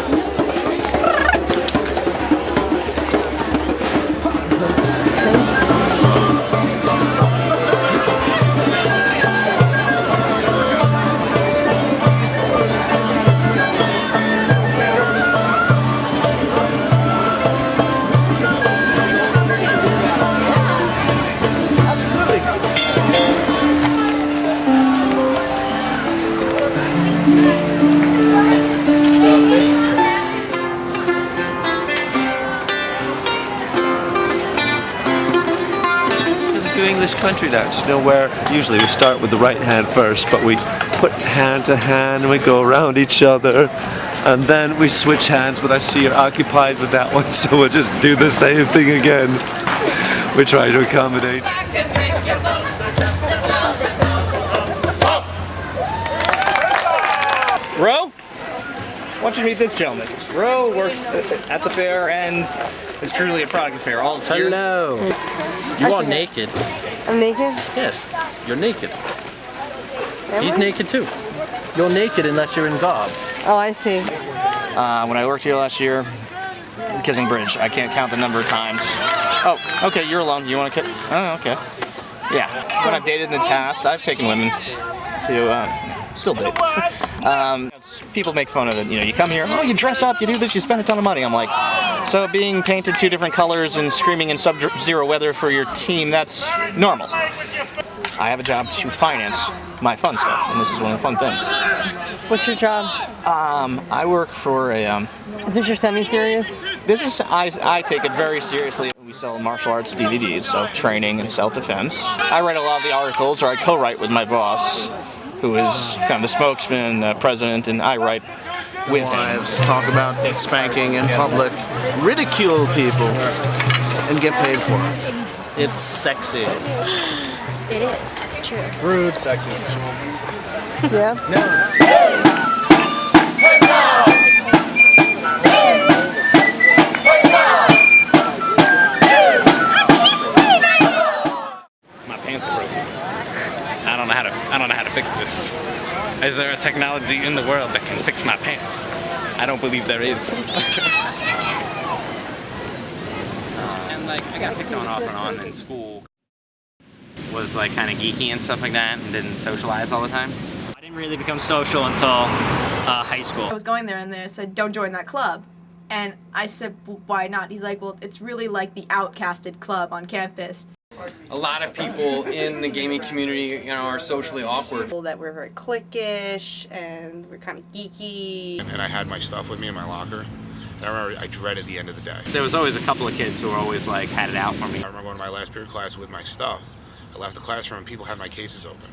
New English country dance, you know, where usually we start with the right hand first, but we put hand to hand and we go around each other, and then we switch hands, but I see you're occupied with that one, so we'll just do the same thing again. We try to accommodate. Ro? Why don't you meet this gentleman? Ro works at the fair and is truly a product of the fair all the time. Hello. You are naked. I'm naked? Yes, you're naked. He's naked too. You're naked unless you're in garb. Oh, I see. When I worked here last year, Kissing Bridge, I can't count the number of times. Oh, okay, you're alone. You want to kiss? Oh, okay. Yeah. When I've dated in the past, I've taken women to still date. People make fun of it. You know, you come here, oh, you dress up, you do this, you spend a ton of money. I'm like, so being painted 2 different colors and screaming in sub-zero weather for your team, that's normal. I have a job to finance my fun stuff, and this is one of the fun things. What's your job? I work for a. Is this your semi-serious? This is. I take it very seriously. We sell martial arts DVDs of training and self-defense. I write a lot of the articles, or I co-write with my boss, who is kind of the spokesman, president, and I write with him. Wives talk about spanking in public, ridicule people, and get paid for it. It's sexy. It is. It's true. Rude, sexy. Yeah. My pants are broken. I don't know how to fix this. Is there a technology in the world that can fix my pants? I don't believe there is. And like I got picked on off and on in school. Was like kind of geeky and stuff like that and didn't socialize all the time. I didn't really become social until high school. I was going there and they said, don't join that club. And I said, well, why not? He's like, well, it's really like the outcasted club on campus. A lot of people in the gaming community, you know, are socially awkward. People that were very cliquish and were kind of geeky. And I had my stuff with me in my locker. And I remember I dreaded the end of the day. There was always a couple of kids who were always like had it out for me. I remember going to my last period class with my stuff. I left the classroom and people had my cases open.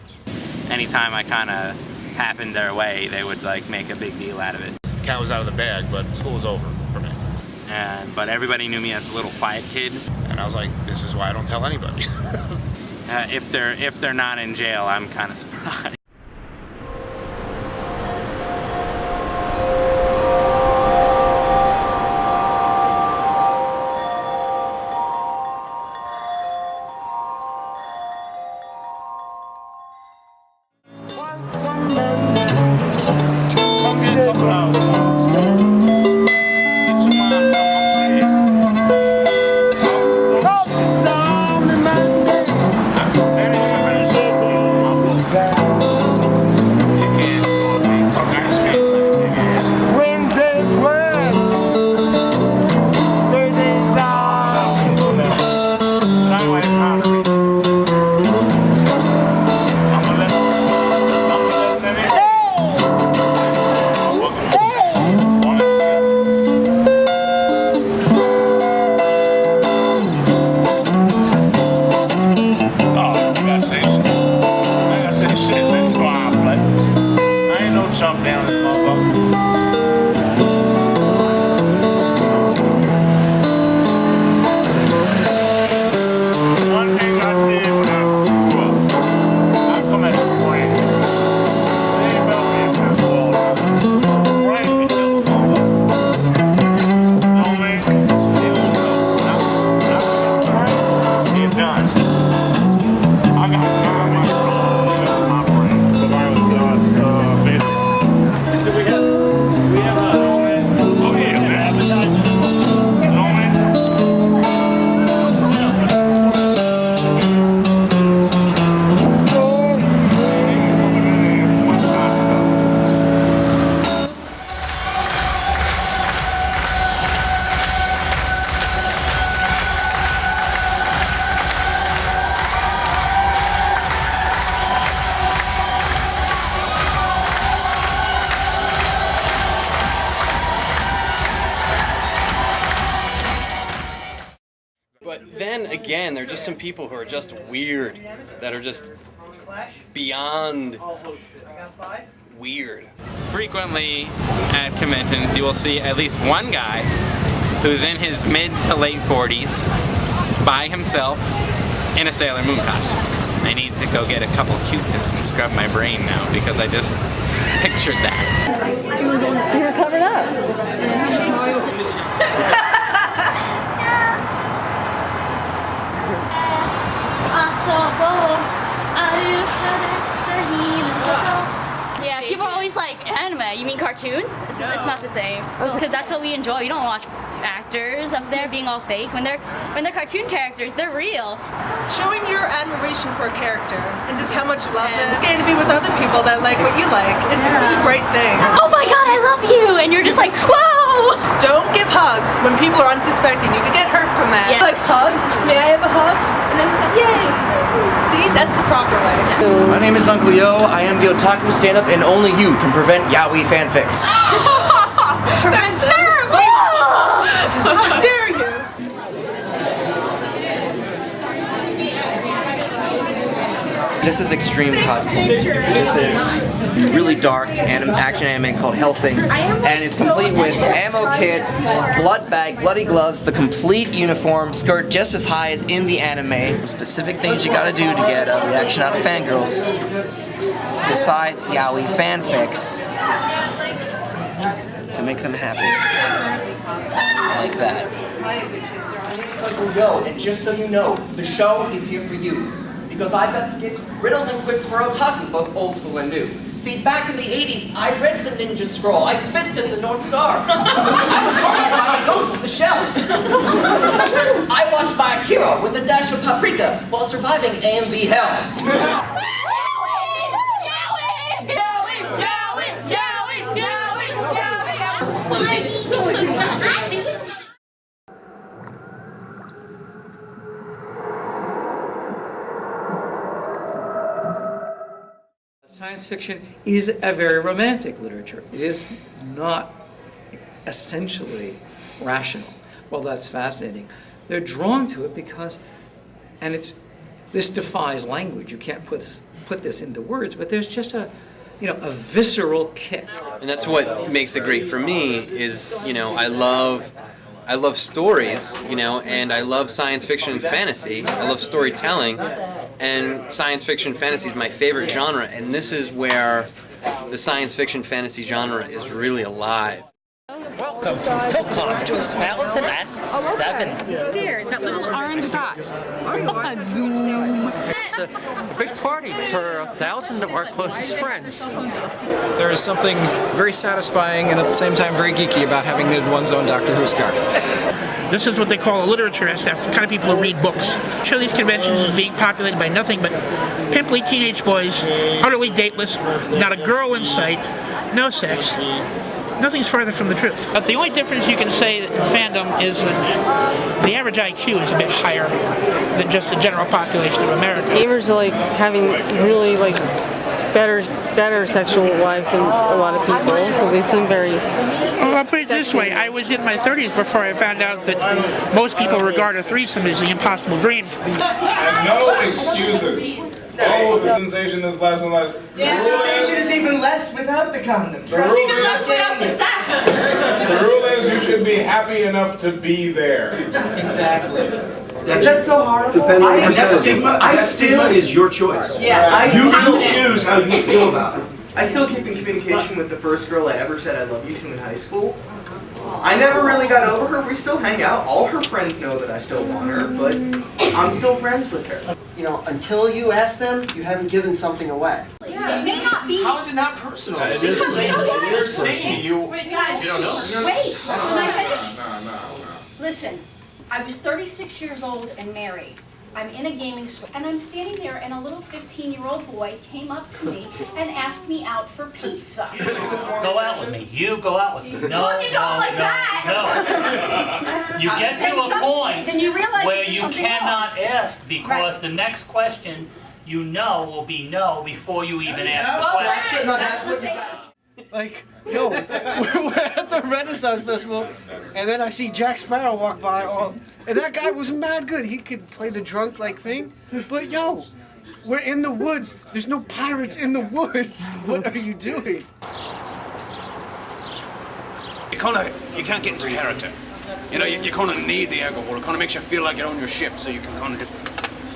Anytime I kind of happened their way, they would like make a big deal out of it. The cat was out of the bag, but school was over for me. But everybody knew me as a little quiet kid. And I was like, this is why I don't tell anybody. If they're not in jail, I'm kind of surprised. again, there are just some people who are just weird, that are just beyond weird. Frequently at conventions, you will see at least one guy who's in his mid to late 40s by himself in a Sailor Moon costume. I need to go get a couple Q-tips and scrub my brain now because I just pictured that. You were covered up. Yeah, people are always like, anime, you mean cartoons? It's not the same. Because that's what we enjoy. We don't watch actors up there being all fake. When they're cartoon characters, they're real. Showing your admiration for a character and just how much you love them. It's getting to be with other people that like what you like. It's a great thing. Oh my god, I love you! And you're just like, whoa! Don't give hugs when people are unsuspecting. You could get hurt from that. Yeah. Like, hug? May I have a hug? And then, yay! See, that's the proper way. My name is Uncle Yo. I am the otaku stand-up, and only you can prevent yaoi fanfics. That's terrible! How dare you! This is extreme cosplay. This is really dark action anime called Hellsing, and it's complete with ammo kit, blood bag, bloody gloves, the complete uniform, skirt just as high as in the anime. Specific things you gotta do to get a reaction out of fangirls, besides yaoi fanfics, to make them happy. Like that. It's Uncle Yo, and just so you know, the show is here for you. Because I've got skits, riddles, and quips for otaku, both old school and new. See, back in the 80s, I read the Ninja Scroll. I fisted the North Star. I was haunted by the ghost of the shell. I watched My Akira with a dash of paprika while surviving AMV hell. Science fiction is a very romantic literature. It is not essentially rational. Well, that's fascinating. They're drawn to it because, and this defies language. You can't put this into words, but there's just a visceral kick. And that's what makes it great for me is, I love stories, and I love science fiction and fantasy. I love storytelling, and science fiction fantasy is my favorite genre, and this is where the science fiction fantasy genre is really alive. Welcome to PhilCon 2007. There, that little orange dot. Zoom. It's a big party for thousands of our closest friends. There is something very satisfying and at the same time very geeky about having knitted one's own Doctor Who scarf. This is what they call a literature SF, the kind of people who read books. Show these conventions is being populated by nothing but pimply teenage boys, utterly dateless, not a girl in sight, no sex. Nothing's farther from the truth. But the only difference you can say in fandom is that the average IQ is a bit higher than just the general population of America. Gamers are like having really like better sexual lives than a lot of people. So they seem very. Well, I'll put it this way: I was in my 30s before I found out that most people regard a threesome as the impossible dream. And no excuses. Oh, the sensation is less and less. Yeah, sensation is even less without the condom. It's even less without the sex. The rule is you should be happy enough to be there. Exactly. Is that so hard? Depending on percentage. That stigma is your choice. Yeah, you will choose how you feel about it. I still keep in communication with the first girl I ever said I love you to in high school. I never really got over her. We still hang out. All her friends know that I still want her, but I'm still friends with her. Until you ask them, you haven't given something away. Yeah, it may not be. How is it not personal? It is personal. They're saying you. Wait, guys. You don't know. Wait, can I finish? No. Listen, I was 36 years old and married. I'm in a gaming store, and I'm standing there, and a little 15-year-old boy came up to me and asked me out for pizza. Go out with me. You go out with me. No, Well, you don't like that. no. You get to a point then you realize where it's you something cannot else. ask because the next question will be no before you even ask the question. That's the thing. Like, yo, we're at the Renaissance Festival, and then I see Jack Sparrow walk by, and that guy was mad good. He could play the drunk like thing, but yo, we're in the woods. There's no pirates in the woods. What are you doing? You can't get into character. You know, you kind of need the alcohol. It kind of makes you feel like you're on your ship, so you can kind of just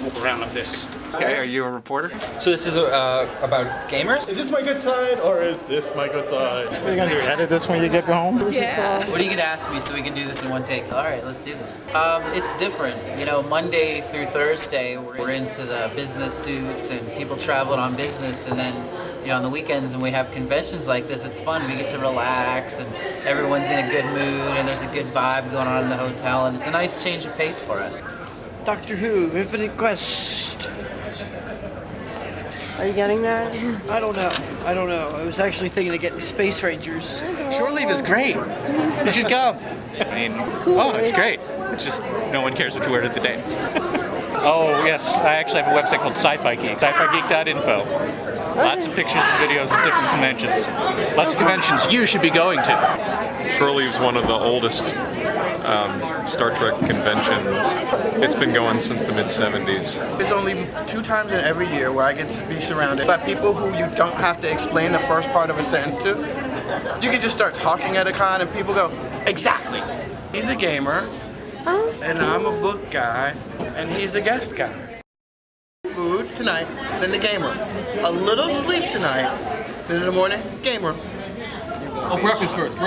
walk around like this. Okay, are you a reporter? So this is about gamers? Is this my good side or is this my good side? What are you gonna do, edit this when you get home? Yeah. What are you gonna ask me so we can do this in one take? All right, let's do this. It's different. You know, Monday through Thursday, we're into the business suits and people traveling on business, and then, you know, on the weekends when we have conventions like this, it's fun. We get to relax and everyone's in a good mood and there's a good vibe going on in the hotel, and it's a nice change of pace for us. Doctor Who, Infinite Quest. Are you getting that? I don't know. I was actually thinking of getting Space Rangers. Shore Leave is great. You should come. I mean, it's great. It's just no one cares what you wear to the dance. Oh, yes. I actually have a website called Sci-Fi Geek. SciFiGeek.info. Lots of pictures and videos of different conventions. Lots of conventions you should be going to. Shore Leave's one of the oldest Star Trek conventions. It's been going since the mid-70s. There's only 2 times in every year where I get to be surrounded by people who you don't have to explain the first part of a sentence to. You can just start talking at a con and people go, exactly. He's a gamer, and I'm a book guy, and he's a guest guy. Food tonight, then the gamer. A little sleep tonight, then in the morning, gamer. Oh, breakfast first.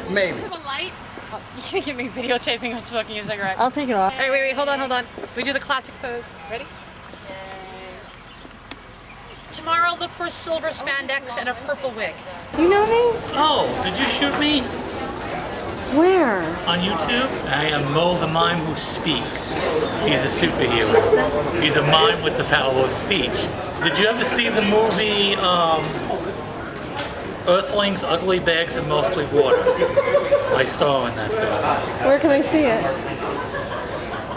Maybe. Light? You can get me videotaping on smoking a cigarette. I'll take it off. All right, wait, hold on. We do the classic pose. Ready? Tomorrow, look for silver spandex and a purple wig. You know me? Oh, did you shoot me? Where? On YouTube? I am Mo the Mime Who Speaks. He's a superhero. He's a mime with the power of speech. Did you ever see the movie Earthlings, Ugly Bags, and Mostly Water? I star in that film. Where can I see it?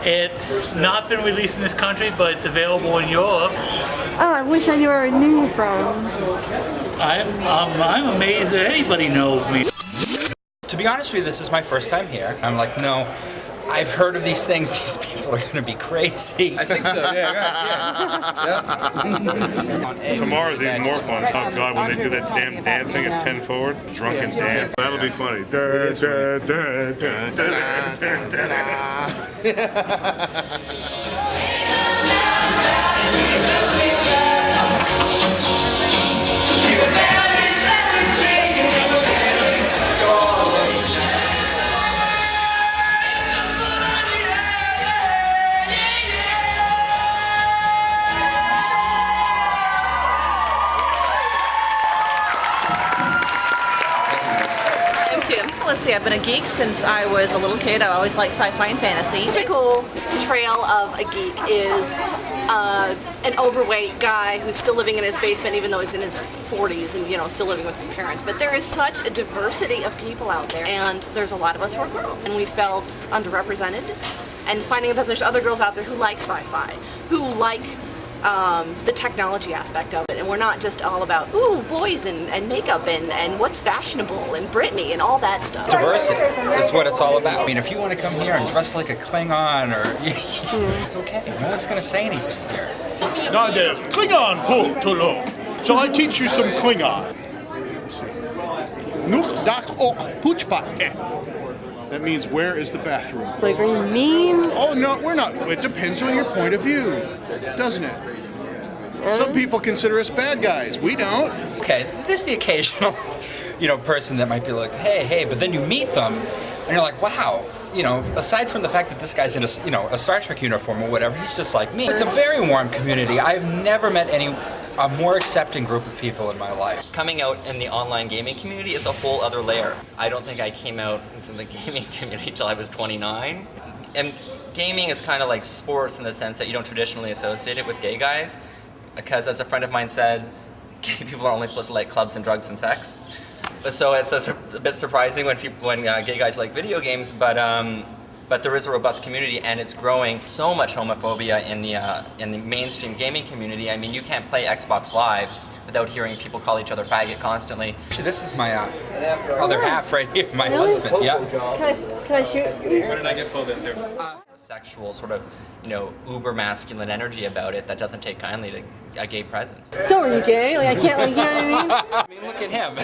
It's not been released in this country, but it's available in Europe. Oh, I wish I knew where I knew you from. I'm amazed that anybody knows me. To be honest with you, this is my first time here. I'm like, no, I've heard of these things. These people are going to be crazy. I think so, yeah. Tomorrow's even more fun. Oh God, when they do that damn dancing at 10 forward, drunken dance. That'll be funny. Let's see, I've been a geek since I was a little kid. I always liked sci-fi and fantasy. The typical portrayal of a geek is an overweight guy who's still living in his basement even though he's in his 40s and, you know, still living with his parents. But there is such a diversity of people out there, and there's a lot of us who are girls. And we felt underrepresented, and finding that there's other girls out there who like sci-fi, who like the technology aspect of it, and we're not just all about boys and makeup and what's fashionable and Britney and all that stuff. Diversity is what it's all about. I mean, if you want to come here and dress like a Klingon, or it's okay. No one's going to say anything here. Now there's Klingon po tolo. Shall I teach you some Klingon? Nuch dak ok puchpa. That means where is the bathroom? Like, are you mean? Oh no, we're not. It depends on your point of view, doesn't it? Some people consider us bad guys. We don't. Okay, there's the occasional, person that might be like, hey, but then you meet them, and you're like, wow. Aside from the fact that this guy's in a Star Trek uniform or whatever, he's just like me. It's a very warm community. I've never met a more accepting group of people in my life. Coming out in the online gaming community is a whole other layer. I don't think I came out into the gaming community till I was 29. And gaming is kind of like sports in the sense that you don't traditionally associate it with gay guys. Because as a friend of mine said, gay people are only supposed to like clubs and drugs and sex. So it's a bit surprising when gay guys like video games, but there is a robust community, and it's growing. So much homophobia in the mainstream gaming community. I mean, you can't play Xbox Live without hearing people call each other faggot constantly. This is my other half right here, my husband. Yeah. Can I shoot? What did I get pulled into? Sexual sort of, uber masculine energy about it that doesn't take kindly to a gay presence. So are you gay? Like I can't, like, you know what I mean? I mean, look at him.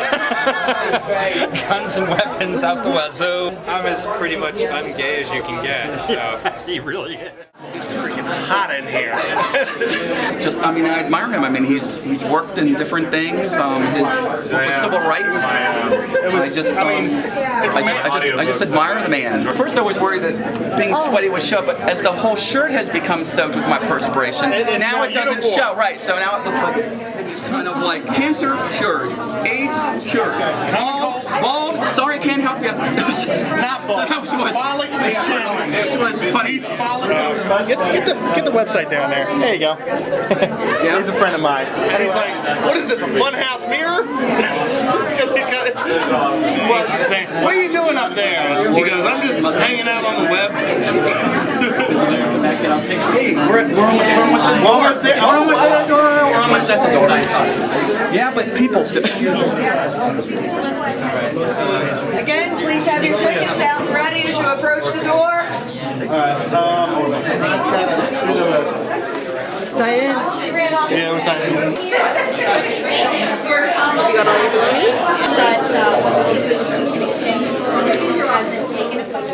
Guns and weapons out the wazoo. I'm as pretty much ungay as you can get, so. He really is. It's freaking hot in here. I admire him. I mean, he's worked in different things. His work with civil rights. I just admire the man. First, I was worried that being sweaty would show, but as the whole shirt has become soaked with my perspiration, now it doesn't show. Right. So now it looks like kind of like cancer cured, AIDS cured, bald. Sorry, can't help you. Not bald. That was follically showing. It was funny. He's follically. Get the website down there. There you go. Yeah. He's a friend of mine, and he's like, "What is this? A funhouse mirror?" Because he's got it. What are you doing up there? He goes, "I'm just hanging out on the web." Hey, we're almost there. We're almost at the door. We're almost at the door. Yeah, but people still. Again, please have your tickets out and ready as you approach the door. Excited? Yeah, we're signing. You got all your belongings? But what we do is we can exchange your hasn't taken a photo.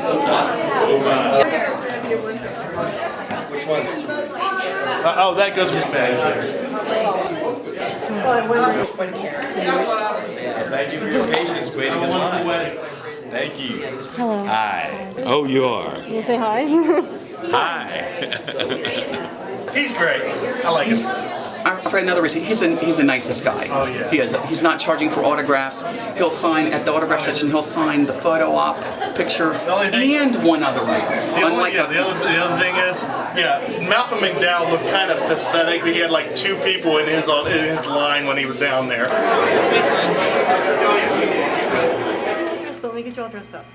Which ones? Oh, that goes with the bags there. Thank you for your patience waiting in line. Thank you. Hello. Hi. Oh, you are. You say hi? Hi. He's great. I like him. For another reason, he's the nicest guy. Oh yeah. He is. He's not charging for autographs. He'll sign at the autograph section. He'll sign the photo op picture and one other item. The other thing is, Malcolm McDowell looked kind of pathetic. He had like 2 people in his line when he was down there. Let me get you all dressed up.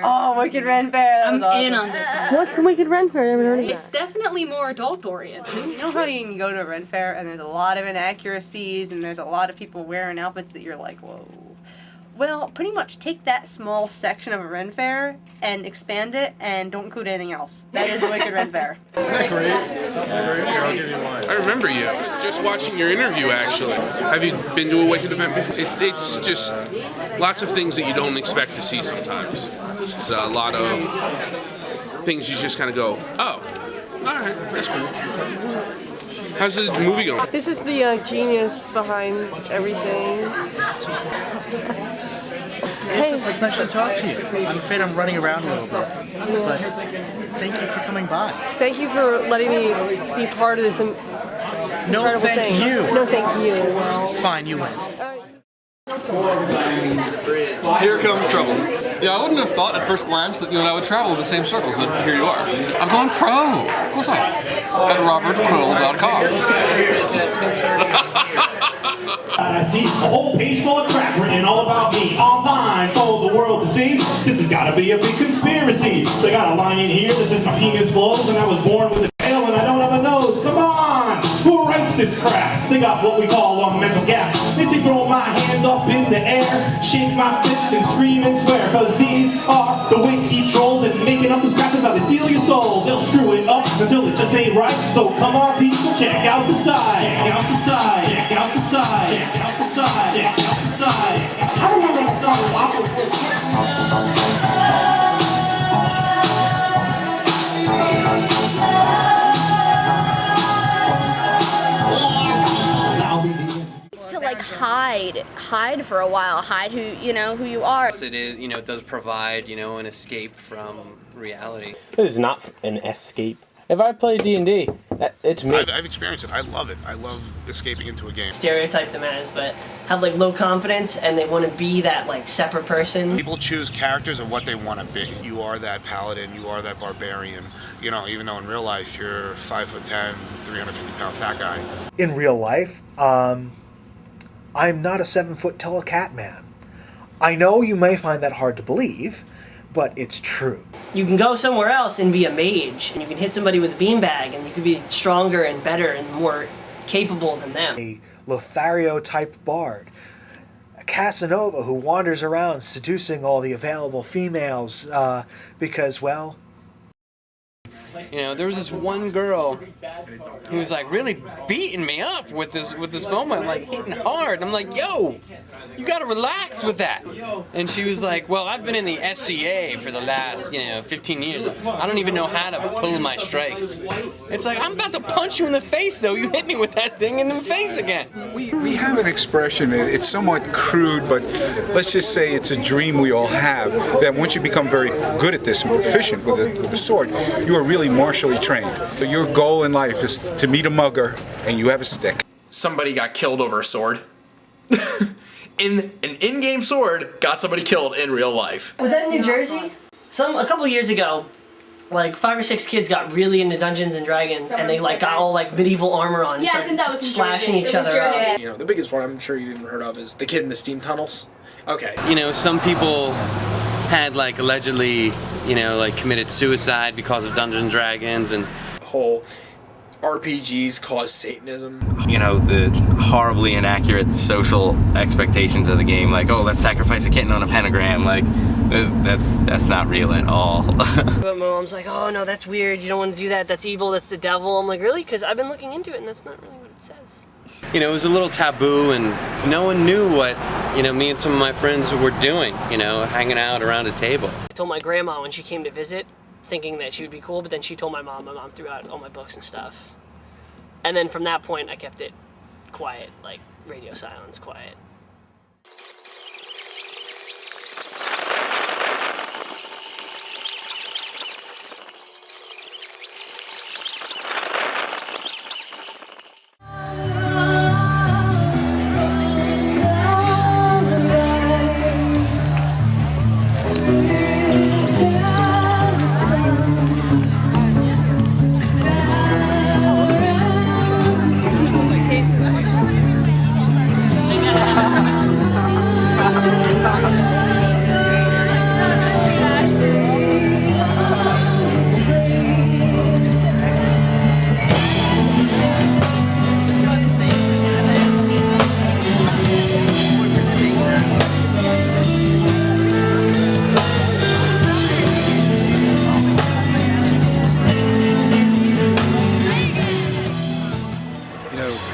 Oh, Wicked Ren Fair. That was awesome. in on this one. What's Wicked Ren Fair? I haven't heard of It's definitely more adult oriented. You know how you can go to a Ren Fair and there's a lot of inaccuracies and there's a lot of people wearing outfits that you're like, whoa. Well, pretty much take that small section of a Ren Fair and expand it and don't include anything else. That is a Wicked Ren Fair. I remember you. Just watching your interview, actually. Have you been to a Wicked event before? It's just lots of things that you don't expect to see sometimes. It's a lot of things you just kind of go, oh, all right, that's cool. How's the movie going? This is the genius behind everything. It's a pleasure to talk to you. I'm afraid I'm running around a little bit, but thank you for coming by. Thank you for letting me be part of this incredible thank thing. you. No, thank you. Fine, you win. Here comes trouble. Yeah, I wouldn't have thought at first glance that you and I would travel in the same circles, but here you are. I've gone pro. Of course I have. At robertkrill.com. I see a whole page full of crap written all about me online for the world to see. This has got to be a big conspiracy. They got a line in here that says my penis glows and I was born with a tail and I don't have a nose. Come on! Who writes this crap? They got what we call a mental gap. If they throw my hands up in the air, shake my fists and scream and swear, cause these are the wiki trolls and making up this crap is how they steal your soul. They'll screw it up until it just ain't right. So come on people, check out the side. Check out the side. Check out the side. Check out the side. Check out the side. I remember that song. like hide for a while, hide who you are. It is, it does provide, an escape from reality. It is not an escape. If I play D&D, it's me. I've experienced it. I love it. I love escaping into a game. Stereotype them as, but have like low confidence and they want to be that like separate person. People choose characters of what they want to be. You are that paladin, you are that barbarian, even though in real life you're 5'10", 350-pound fat guy. In real life, I'm not a 7-foot tall cat man. I know you may find that hard to believe, but it's true. You can go somewhere else and be a mage, and you can hit somebody with a beanbag, and you can be stronger and better and more capable than them. A Lothario-type bard, a Casanova who wanders around seducing all the available females because, well... There was this one girl who was like really beating me up with this foam, like hitting hard. I'm like, yo, you gotta relax with that. And she was like, well, I've been in the SCA for the last 15 years. I don't even know how to pull my strikes. It's like, I'm about to punch you in the face though. You hit me with that thing in the face again. We have an expression, it's somewhat crude, but let's just say it's a dream we all have, that once you become very good at this and proficient with the sword, you are really martially trained. So your goal in life is to meet a mugger and you have a stick. Somebody got killed over a sword. An in-game sword got somebody killed in real life. Was that in New Jersey? A couple years ago, like 5 or 6 kids got really into Dungeons and Dragons, and they like got all like medieval armor on, and Yeah, I think that was in slashing Jersey. each It was other up. Jersey. The biggest one I'm sure you've even heard of is the kid in the steam tunnels. Okay. Some people had like allegedly, like committed suicide because of Dungeons and Dragons and whole RPGs cause Satanism. The horribly inaccurate social expectations of the game, like, oh, let's sacrifice a kitten on a pentagram, like, that's not real at all. But my mom's like, oh no, that's weird, you don't want to do that, that's evil, that's the devil. I'm like, really? Because I've been looking into it and that's not really what it says. It was a little taboo and no one knew what, me and some of my friends were doing, hanging out around a table. I told my grandma when she came to visit, thinking that she would be cool, but then she told my mom threw out all my books and stuff. And then from that point, I kept it quiet, like radio silence quiet.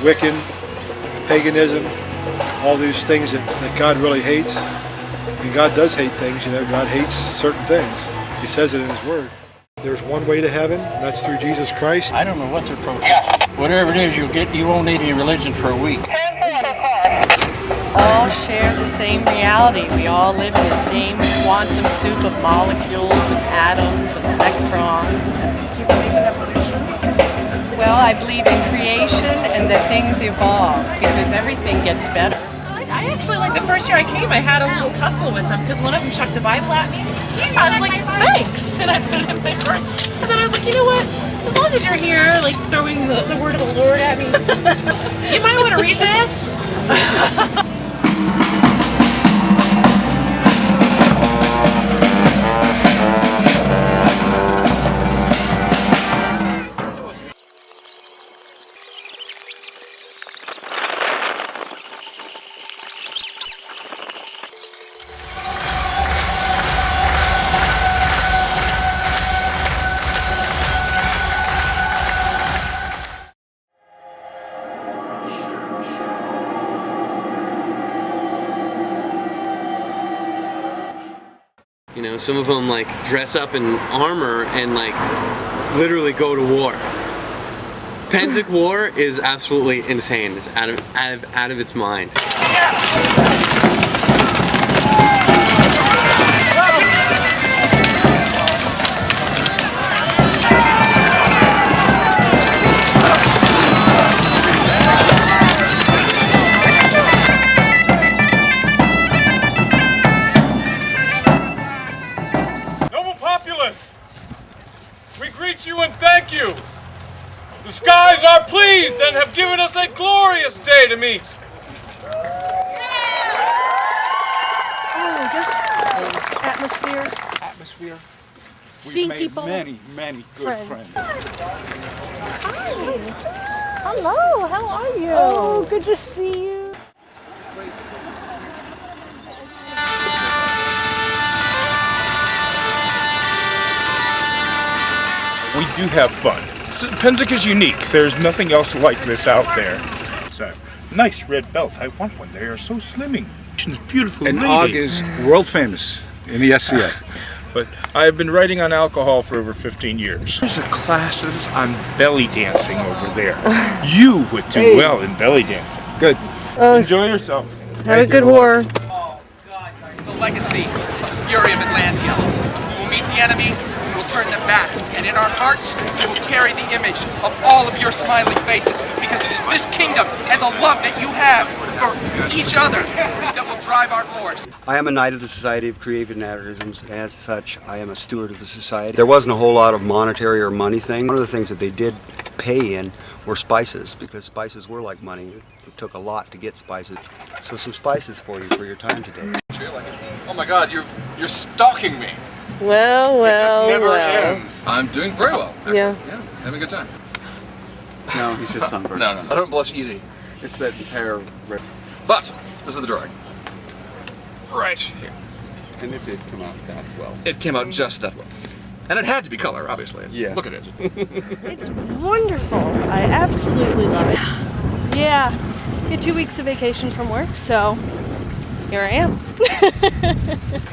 Wiccan, paganism, all these things that God really hates. And God does hate things, God hates certain things. He says it in His Word. There's one way to heaven, and that's through Jesus Christ. I don't know what their approach is. Whatever it is you won't need any religion for a week. All share the same reality. We all live in the same quantum soup of molecules and atoms and electrons. Do you believe in evolution? Well, I believe in creation and that things evolve because everything gets better. I actually, the first year I came, I had a little tussle with them because one of them chucked the Bible at me. I was like, thanks! And I put it in my purse. And then I was like, you know what? As long as you're here, throwing the word of the Lord at me, you might want to read this. Some of them dress up in armor and literally go to war. Pennsic War is absolutely insane. It's out of its mind. Noble populace, we greet you and thank you. The skies are pleased and have given us a glorious day to meet. Oh, this atmosphere. Seeing people. Many good friends. Hi. Hello, how are you? Oh, good to see you. We do have fun. Pennsic is unique. There's nothing else like this out there. It's a nice red belt. I want one. They are so slimming. She's beautiful. And lady. Og is world famous in the SCA. But I've been writing on alcohol for over 15 years. There's classes on belly dancing over there. You would do well in belly dancing. Good. Enjoy yourself. Have a good war. The legacy of the Fury of Atlantia. We will meet the enemy, we will turn them back, and in our hearts, we will carry the image of all of your smiling faces, because it is this kingdom and the love that you have for each other that will drive our course. I am a Knight of the Society of Creative Anachronisms, and as such, I am a steward of the society. There wasn't a whole lot of monetary or money thing. One of the things that they did pay in were spices, because spices were like money. It took a lot to get spices. So some spices for you for your time today. Oh my God, you're stalking me. Well, It just never well. ends. I'm doing very well. Actually. Yeah. Having a good time. No, he's just sunburned. No, I don't blush easy. It's that entire red. But this is the drawing. Right here. And it did come out that well. It came out just that well. And it had to be color, obviously. Yeah. Look at it. It's wonderful. I absolutely love it. Yeah, get 2 weeks of vacation from work, so here I am.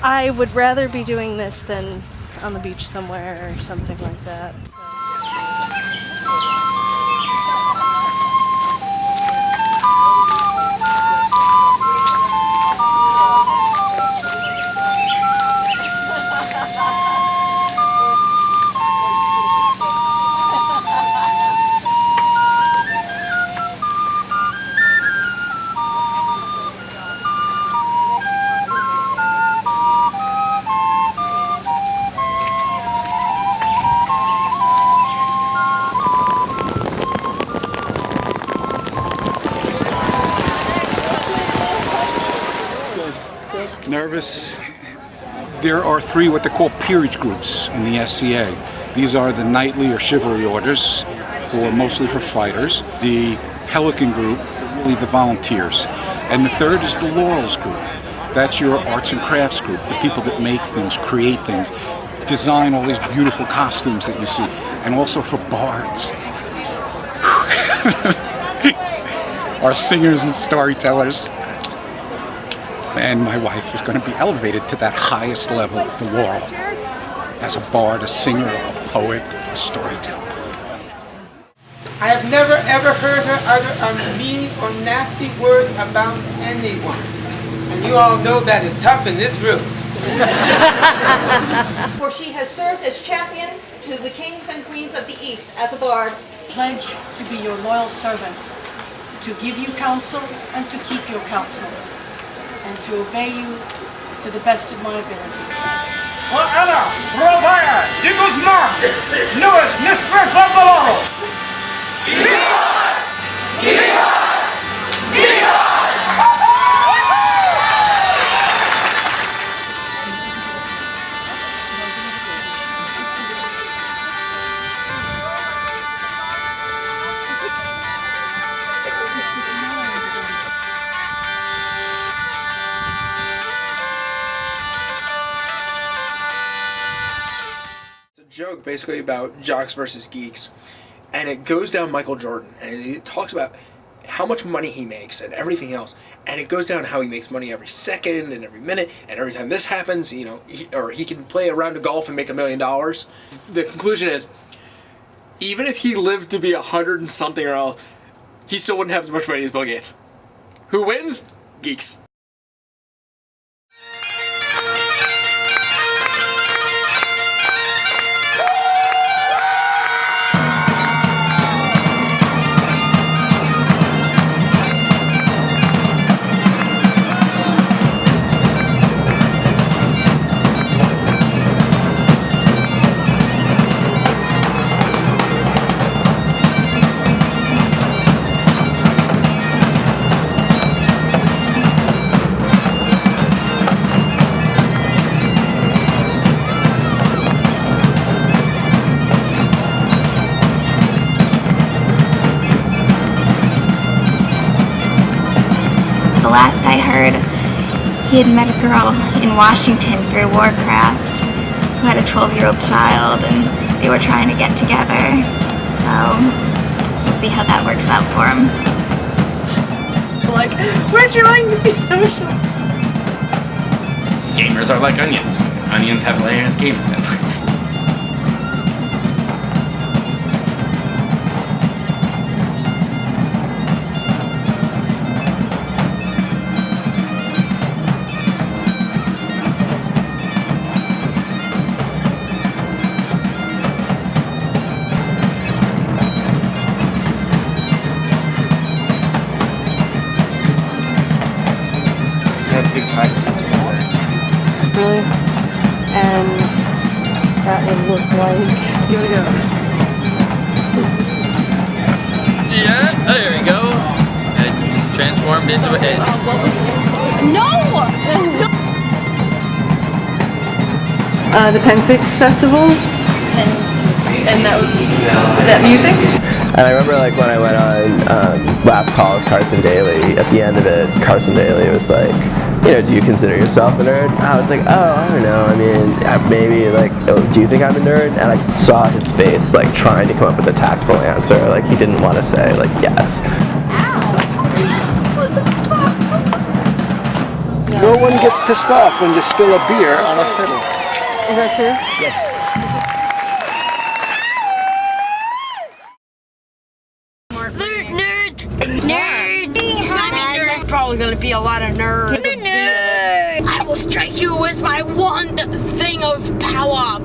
I would rather be doing this than on the beach somewhere or something like that. Nervous. There are 3 what they call peerage groups in the SCA. These are the knightly or chivalry orders, mostly for fighters. The Pelican group, really the volunteers. And the 3rd is the Laurels group. That's your arts and crafts group, the people that make things, create things, design all these beautiful costumes that you see. And also for bards. Our singers and storytellers. And my wife is going to be elevated to that highest level, the laurel, as a bard, a singer, a poet, a storyteller. I have never ever heard her utter a mean or nasty word about anyone. And you all know that is tough in this room. For she has served as champion to the kings and queens of the East as a bard. Pledge to be your loyal servant, to give you counsel and to keep your counsel, and to obey you to the best of my ability. For Ella Rovaya de Guzman, newest mistress of the laurel. Joke basically about jocks versus geeks, and it goes down Michael Jordan, and it talks about how much money he makes and everything else, and it goes down how he makes money every second and every minute, and every time this happens, you know, he can play a round of golf and make $1 million. The conclusion is, even if he lived to be 100 and something or else, he still wouldn't have as much money as Bill Gates. Who wins? Geeks. The last I heard, he had met a girl in Washington through Warcraft who had a 12-year-old child, and they were trying to get together. So we'll see how that works out for him. Like, we're trying to be social. Gamers are like onions. Onions have layers, gamers have layers. Really? And that would look like. Here we go. Yeah, there we go. And it just transformed into a head. What was. No! The Pensick Festival. And that would be. Is that music? And I remember like when I went on last call with Carson Daly, at the end of it, Carson Daly was like, you know, do you consider yourself a nerd? I was like, oh, I don't know. I mean, maybe like, oh, do you think I'm a nerd? And I saw his face like trying to come up with a tactful answer. Like he didn't want to say like yes. No one gets pissed off when you spill a beer on a fiddle. Is that true? Yes. Probably gonna be a lot of nerds. Nerd! I will strike you with my wand thing of power.